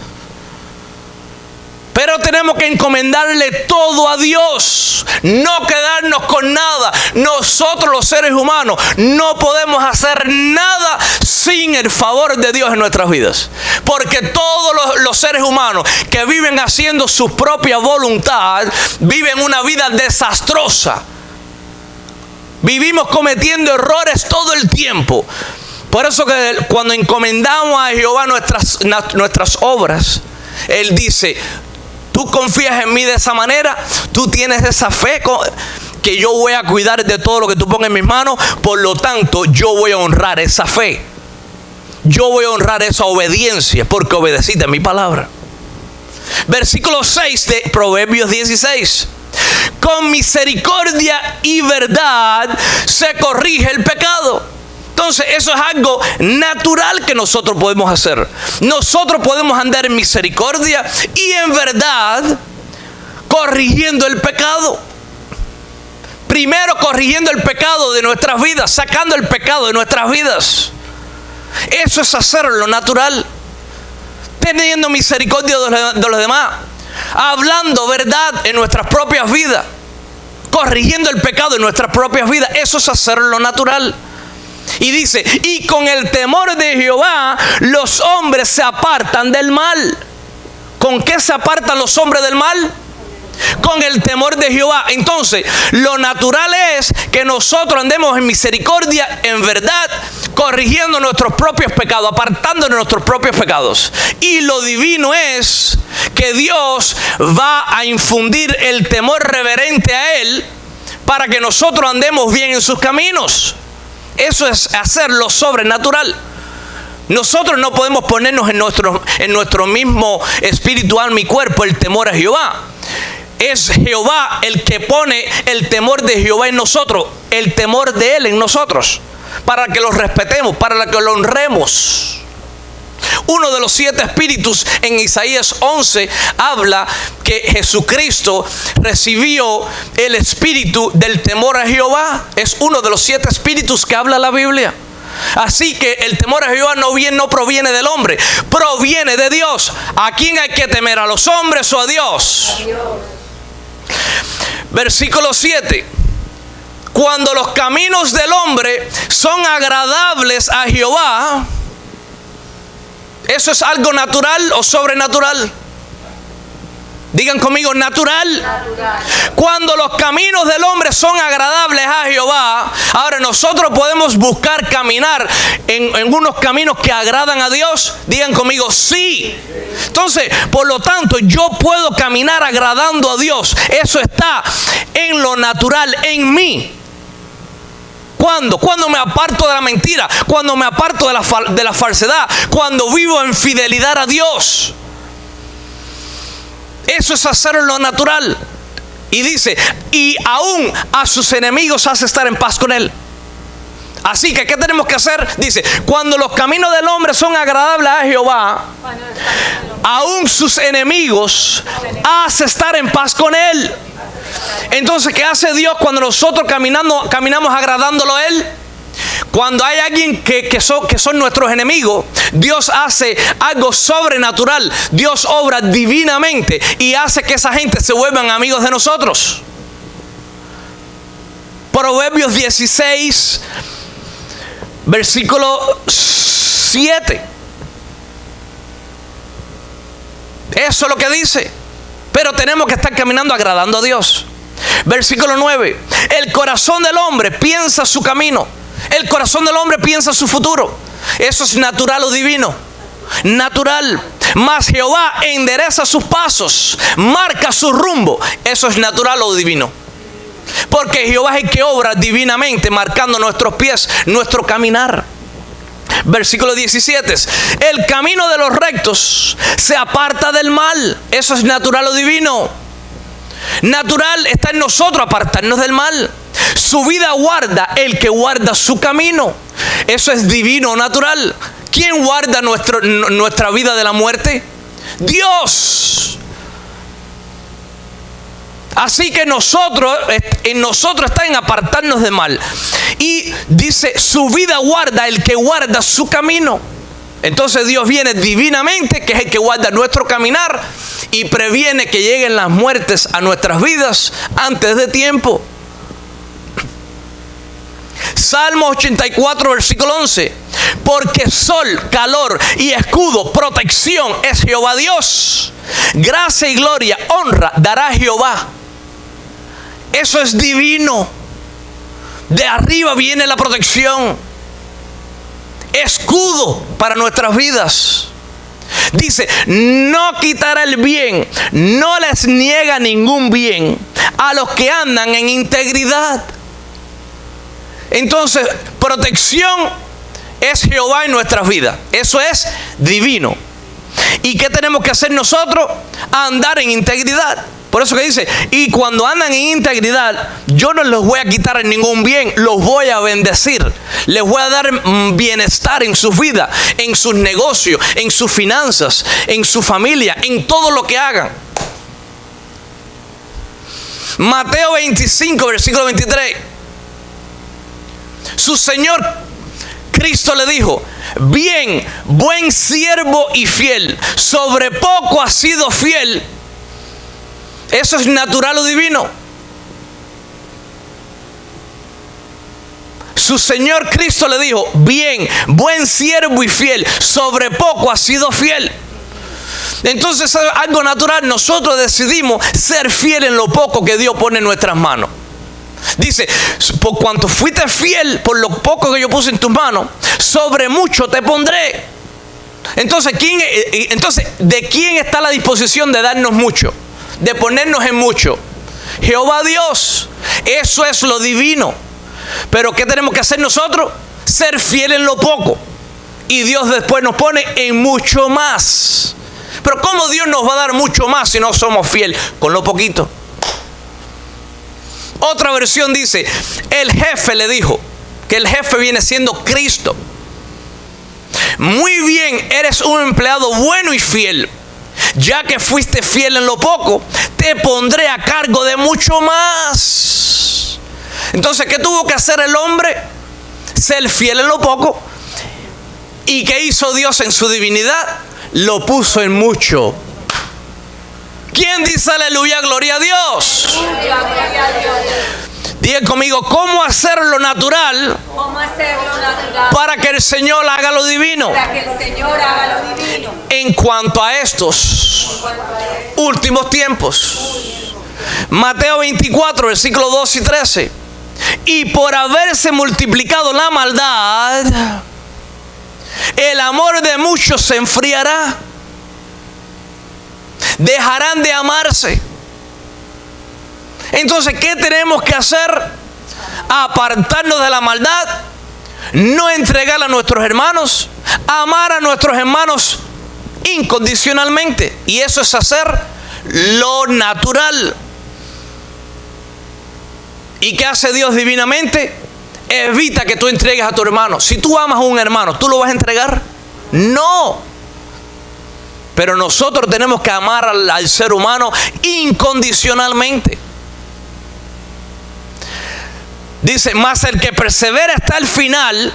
Pero tenemos que encomendarle todo a Dios, no quedarnos con nada. Nosotros los seres humanos no podemos hacer nada sin el favor de Dios en nuestras vidas. Porque todos los seres humanos que viven haciendo su propia voluntad, viven una vida desastrosa. Vivimos cometiendo errores todo el tiempo. Por eso que cuando encomendamos a Jehová nuestras obras, Él dice, tú confías en mí de esa manera, tú tienes esa fe que yo voy a cuidar de todo lo que tú pongas en mis manos. Por lo tanto, yo voy a honrar esa fe. Yo voy a honrar esa obediencia porque obedeciste a mi palabra. Versículo 6 de Proverbios 16. Con misericordia y verdad se corrige el pecado. Entonces eso es algo natural que nosotros podemos hacer. Nosotros podemos andar en misericordia y en verdad corrigiendo el pecado. Primero corrigiendo el pecado de nuestras vidas, sacando el pecado de nuestras vidas. Eso es hacer lo natural. Teniendo misericordia de los demás. Hablando verdad en nuestras propias vidas. Corrigiendo el pecado en nuestras propias vidas. Eso es hacer lo natural. Y dice, y con el temor de Jehová los hombres se apartan del mal. ¿Con qué se apartan los hombres del mal? Con el temor de Jehová. Entonces, lo natural es que nosotros andemos en misericordia, en verdad, corrigiendo nuestros propios pecados, apartándonos de nuestros propios pecados. Y lo divino es que Dios va a infundir el temor reverente a Él para que nosotros andemos bien en sus caminos. Eso es hacer lo sobrenatural. Nosotros no podemos ponernos en nuestro mismo espíritu, alma y cuerpo el temor a Jehová. Es Jehová el que pone el temor de Jehová en nosotros, el temor de Él en nosotros, para que lo respetemos, para que lo honremos. Uno de los 7 espíritus en Isaías 11 habla que Jesucristo recibió el espíritu del temor a Jehová. Es uno de los 7 espíritus que habla la Biblia. Así que el temor a Jehová no proviene del hombre, proviene de Dios. ¿A quién hay que temer? ¿A los hombres o a Dios? A Dios. Versículo 7. Cuando los caminos del hombre son agradables a Jehová, ¿eso es algo natural o sobrenatural? Digan conmigo, natural. Cuando los caminos del hombre son agradables a Jehová, ahora nosotros podemos buscar caminar en unos caminos que agradan a Dios. Digan conmigo, sí. Entonces, por lo tanto, yo puedo caminar agradando a Dios. Eso está en lo natural, en mí. ¿Cuándo? Cuando me aparto de la mentira, cuando me aparto de la falsedad, cuando vivo en fidelidad a Dios. Eso es hacer lo natural. Y dice, y aún a sus enemigos hace estar en paz con él. Así que, ¿qué tenemos que hacer? Dice, cuando los caminos del hombre son agradables a Jehová, aún sus enemigos hace estar en paz con él. Entonces, ¿qué hace Dios cuando nosotros caminamos agradándolo a él? Cuando hay alguien que son nuestros enemigos, Dios hace algo sobrenatural. Dios obra divinamente y hace que esa gente se vuelvan amigos de nosotros. Proverbios 16, versículo 7. Eso es lo que dice. Pero tenemos que estar caminando agradando a Dios. Versículo 9. El corazón del hombre piensa su camino. El corazón del hombre piensa su futuro. Eso es natural o divino. Natural. Mas Jehová endereza sus pasos, marca su rumbo. Eso es natural o divino. Porque Jehová es el que obra divinamente, marcando nuestros pies, nuestro caminar. Versículo 17. El camino de los rectos se aparta del mal. Eso es natural o divino. Natural está en nosotros apartarnos del mal. Su vida guarda el que guarda su camino. Eso es divino o natural. ¿Quién guarda nuestra vida de la muerte? Dios. Así que en nosotros está en apartarnos de mal. Y dice, su vida guarda el que guarda su camino. Entonces Dios viene divinamente, que es el que guarda nuestro caminar, y previene que lleguen las muertes a nuestras vidas antes de tiempo. Salmo 84, versículo 11. Porque sol, calor y escudo, protección es Jehová Dios. Gracia y gloria, honra dará Jehová. Eso es divino. De arriba viene la protección. Escudo para nuestras vidas. Dice, no quitará el bien, no les niega ningún bien a los que andan en integridad. Entonces, protección es Jehová en nuestras vidas. Eso es divino. ¿Y qué tenemos que hacer nosotros? Andar en integridad. Por eso que dice, y cuando andan en integridad, yo no les voy a quitar ningún bien, los voy a bendecir. Les voy a dar bienestar en sus vidas, en sus negocios, en sus finanzas, en su familia, en todo lo que hagan. Mateo 25, versículo 23. Su Señor Cristo le dijo, bien, buen siervo y fiel, sobre poco has sido fiel. Eso es natural o divino. Su Señor Cristo le dijo, bien, buen siervo y fiel, sobre poco has sido fiel. Entonces es algo natural. Nosotros decidimos ser fieles en lo poco que Dios pone en nuestras manos. Dice, por cuanto fuiste fiel por lo poco que yo puse en tus manos, sobre mucho te pondré. Entonces, ¿de quién está la disposición de darnos mucho? De ponernos en mucho. Jehová Dios. Eso es lo divino. Pero ¿qué tenemos que hacer nosotros? Ser fieles en lo poco. Y Dios después nos pone en mucho más. Pero ¿cómo Dios nos va a dar mucho más si no somos fieles con lo poquito? Otra versión dice, el jefe le dijo, que el jefe viene siendo Cristo. Muy bien, eres un empleado bueno y fiel. Ya que fuiste fiel en lo poco, te pondré a cargo de mucho más. Entonces, ¿qué tuvo que hacer el hombre? Ser fiel en lo poco. ¿Y qué hizo Dios en su divinidad? Lo puso en mucho. ¿Quién dice aleluya, gloria a Dios? Digan conmigo, ¿cómo hacer lo natural? Para que el Señor haga lo divino. En cuanto a estos últimos tiempos. Mateo 24, versículos 2 y 13. Y por haberse multiplicado la maldad, el amor de muchos se enfriará. Dejarán de amarse. Entonces, ¿qué tenemos que hacer? apartarnos de la maldad, no entregar a nuestros hermanos, amar a nuestros hermanos incondicionalmente. Y eso es hacer lo natural. ¿Y qué hace Dios divinamente? Evita que tú entregues a tu hermano. Si tú amas a un hermano, ¿tú lo vas a entregar? No. Pero nosotros tenemos que amar al ser humano incondicionalmente. Dice, mas el que persevera hasta el final,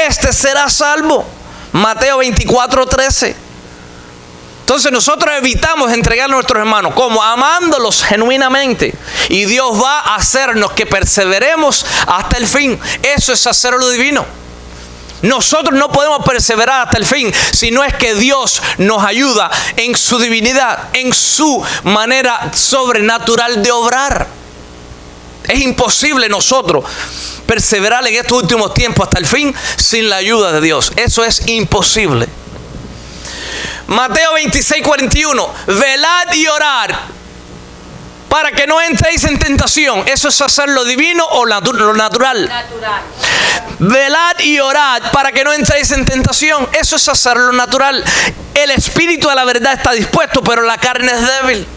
este será salvo. Mateo 24:13. Entonces nosotros evitamos entregar a nuestros hermanos, como amándolos genuinamente. Y Dios va a hacernos que perseveremos hasta el fin. Eso es hacer lo divino. Nosotros no podemos perseverar hasta el fin, si no es que Dios nos ayuda en su divinidad, en su manera sobrenatural de obrar. Es imposible nosotros perseverar en estos últimos tiempos hasta el fin sin la ayuda de Dios. Eso es imposible. Mateo 26:41. Velad y orad para que no entréis en tentación. ¿Eso es hacer lo divino o lo natural? Natural. Velad y orad para que no entréis en tentación. Eso es hacer lo natural. El espíritu de la verdad está dispuesto, pero la carne es débil.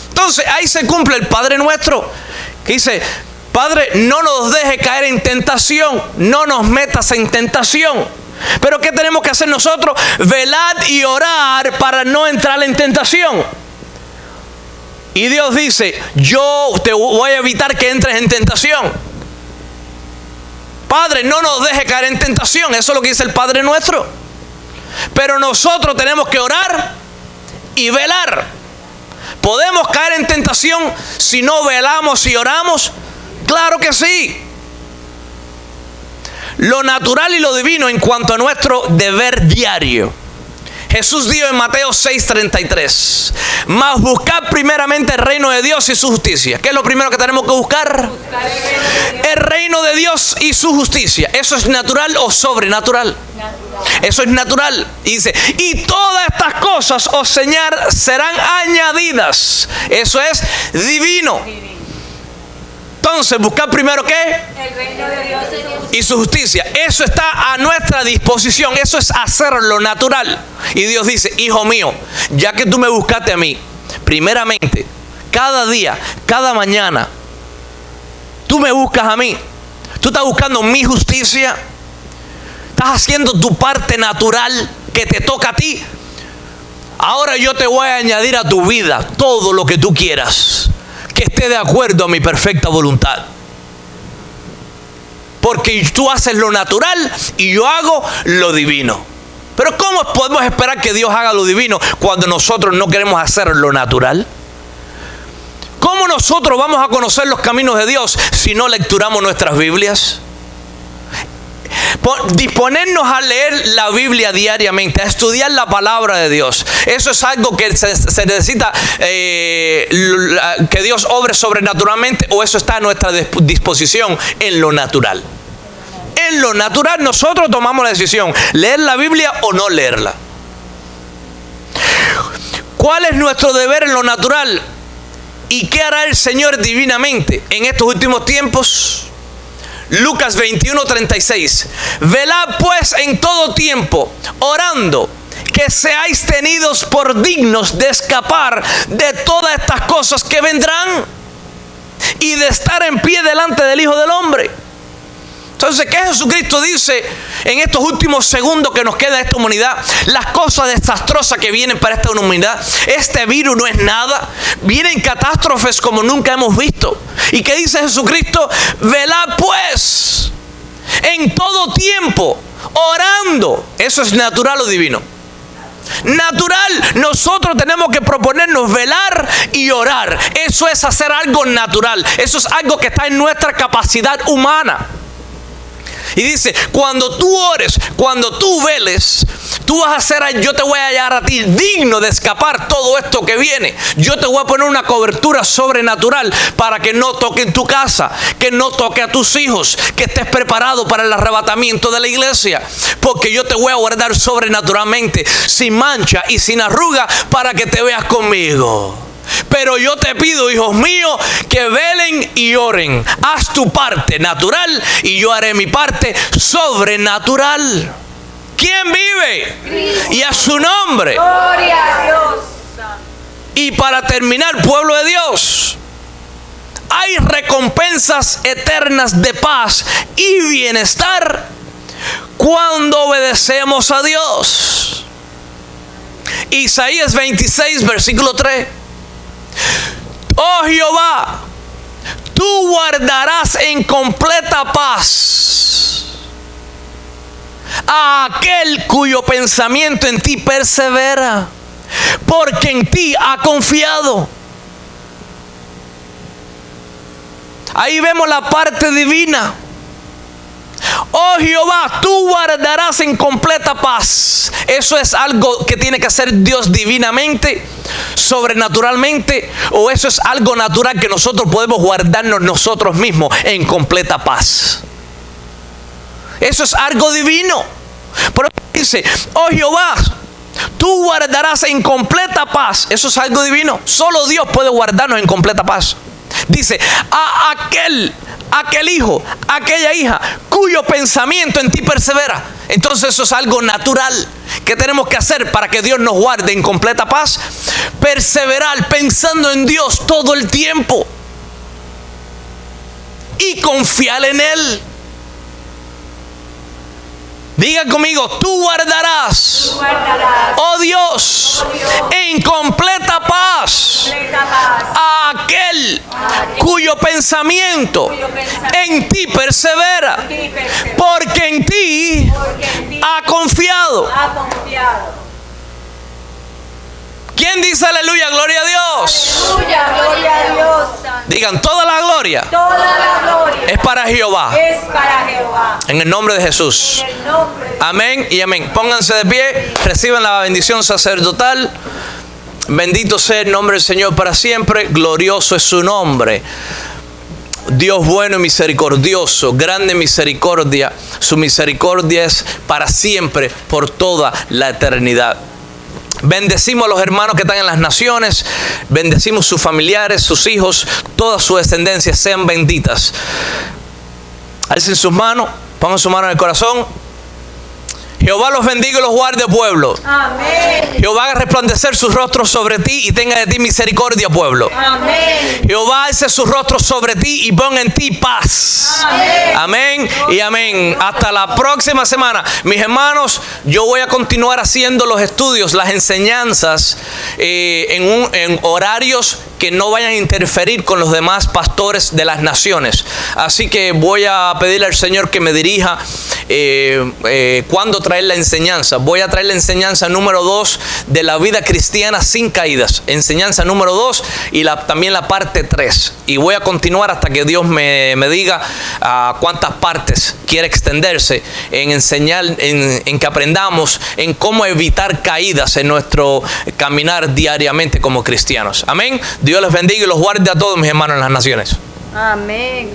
Entonces ahí se cumple el Padre Nuestro, que dice: Padre, no nos deje caer en tentación, no nos metas en tentación. Pero ¿qué tenemos que hacer nosotros? Velad y orar para no entrar en tentación. Y Dios dice: yo te voy a evitar que entres en tentación. Padre, no nos deje caer en tentación. Eso es lo que dice el Padre Nuestro. Pero nosotros tenemos que orar y velar. ¿Podemos caer en tentación si no velamos y oramos? Claro que sí. Lo natural y lo divino en cuanto a nuestro deber diario. Jesús dijo en Mateo 6:33: mas buscad primeramente el reino de Dios y su justicia. ¿Qué es lo primero que tenemos que buscar? El reino de Dios y su justicia. ¿Eso es natural o sobrenatural? Eso es natural. Y dice: y todas estas cosas os serán añadidas. Eso es divino. Entonces, buscar primero ¿qué? El reino de Dios y su justicia. Eso está a nuestra disposición. Eso es hacer lo natural. Y Dios dice: hijo mío, ya que tú me buscaste a mí, primeramente, cada día, cada mañana, tú me buscas a mí. Tú estás buscando mi justicia. Estás haciendo tu parte natural que te toca a ti. Ahora yo te voy a añadir a tu vida todo lo que tú quieras, que esté de acuerdo a mi perfecta voluntad. Porque tú haces lo natural y yo hago lo divino. Pero ¿cómo podemos esperar que Dios haga lo divino cuando nosotros no queremos hacer lo natural? ¿Cómo nosotros vamos a conocer los caminos de Dios si no lecturamos nuestras Biblias? Disponernos a leer la Biblia diariamente, a estudiar la palabra de Dios. Eso es algo que se necesita que Dios obre sobrenaturalmente, o eso está a nuestra disposición en lo natural. En lo natural nosotros tomamos la decisión, leer la Biblia o no leerla. ¿Cuál es nuestro deber en lo natural? ¿Y qué hará el Señor divinamente en estos últimos tiempos? Lucas 21:36. Velad pues en todo tiempo, orando, que seáis tenidos por dignos de escapar de todas estas cosas que vendrán y de estar en pie delante del Hijo del Hombre. Entonces, ¿qué Jesucristo dice en estos últimos segundos que nos queda de esta humanidad? Las cosas desastrosas que vienen para esta humanidad. Este virus no es nada. Vienen catástrofes como nunca hemos visto. ¿Y qué dice Jesucristo? Velad pues en todo tiempo, orando. ¿Eso es natural o divino? Natural. Nosotros tenemos que proponernos velar y orar. Eso es hacer algo natural. Eso es algo que está en nuestra capacidad humana. Y dice: cuando tú ores, cuando tú veles, tú vas a ser, yo te voy a hallar a ti digno de escapar todo esto que viene. Yo te voy a poner una cobertura sobrenatural para que no toque en tu casa, que no toque a tus hijos, que estés preparado para el arrebatamiento de la iglesia. Porque yo te voy a guardar sobrenaturalmente, sin mancha y sin arruga, para que te veas conmigo. Pero yo te pido, hijos míos, que velen y oren. Haz tu parte natural y yo haré mi parte sobrenatural. ¿Quién vive? Cristo. Y a su nombre. Gloria a Dios. Y para terminar, pueblo de Dios, hay recompensas eternas de paz y bienestar cuando obedecemos a Dios. Isaías 26, versículo 3. Oh Jehová, tú guardarás en completa paz a aquel cuyo pensamiento en ti persevera, porque en ti ha confiado. Ahí vemos la parte divina. Oh Jehová, tú guardarás en completa paz. Eso es algo que tiene que hacer Dios divinamente, sobrenaturalmente, o eso es algo natural que nosotros podemos guardarnos nosotros mismos en completa paz. Eso es algo divino. Pero dice, oh Jehová, tú guardarás en completa paz. Eso es algo divino. Solo Dios puede guardarnos en completa paz. Dice, a aquel hijo, aquella hija cuyo pensamiento en ti persevera. Entonces eso es algo natural que tenemos que hacer para que Dios nos guarde en completa paz. Perseverar pensando en Dios todo el tiempo y confiar en Él. Diga conmigo, tú guardarás, oh Dios, en completa paz a aquel cuyo pensamiento en ti persevera, porque en ti ha confiado. ¿Quién dice aleluya? Gloria a Dios. Aleluya, gloria a Dios. Digan, toda la gloria es para Jehová. Es para Jehová. En el nombre de Jesús. En el nombre de Amén y amén. Pónganse de pie, reciban la bendición sacerdotal. Bendito sea el nombre del Señor para siempre. Glorioso es su nombre. Dios bueno y misericordioso, grande misericordia. Su misericordia es para siempre, por toda la eternidad. Bendecimos a los hermanos que están en las naciones. Bendecimos sus familiares, sus hijos, toda su descendencia sean benditas. Alcen sus manos, pongan su mano en el corazón. Jehová los bendiga y los guarde, pueblo. Amén. Jehová haga resplandecer sus rostros sobre ti y tenga de ti misericordia, pueblo. Amén. Jehová alce sus rostros sobre ti y ponga en ti paz. Amén. Amén y amén. Hasta la próxima semana. Mis hermanos, yo voy a continuar haciendo los estudios, las enseñanzas en horarios que no vayan a interferir con los demás pastores de las naciones. Así que voy a pedirle al Señor que me dirija cuándo traer la enseñanza. Voy a traer la enseñanza número 2 de la vida cristiana sin caídas. Enseñanza número 2 y también la parte 3. Y voy a continuar hasta que Dios me diga cuántas partes quiere extenderse en enseñar, en que aprendamos en cómo evitar caídas en nuestro caminar diariamente como cristianos. Amén. Dios les bendiga y los guarde a todos mis hermanos en las naciones. Amén.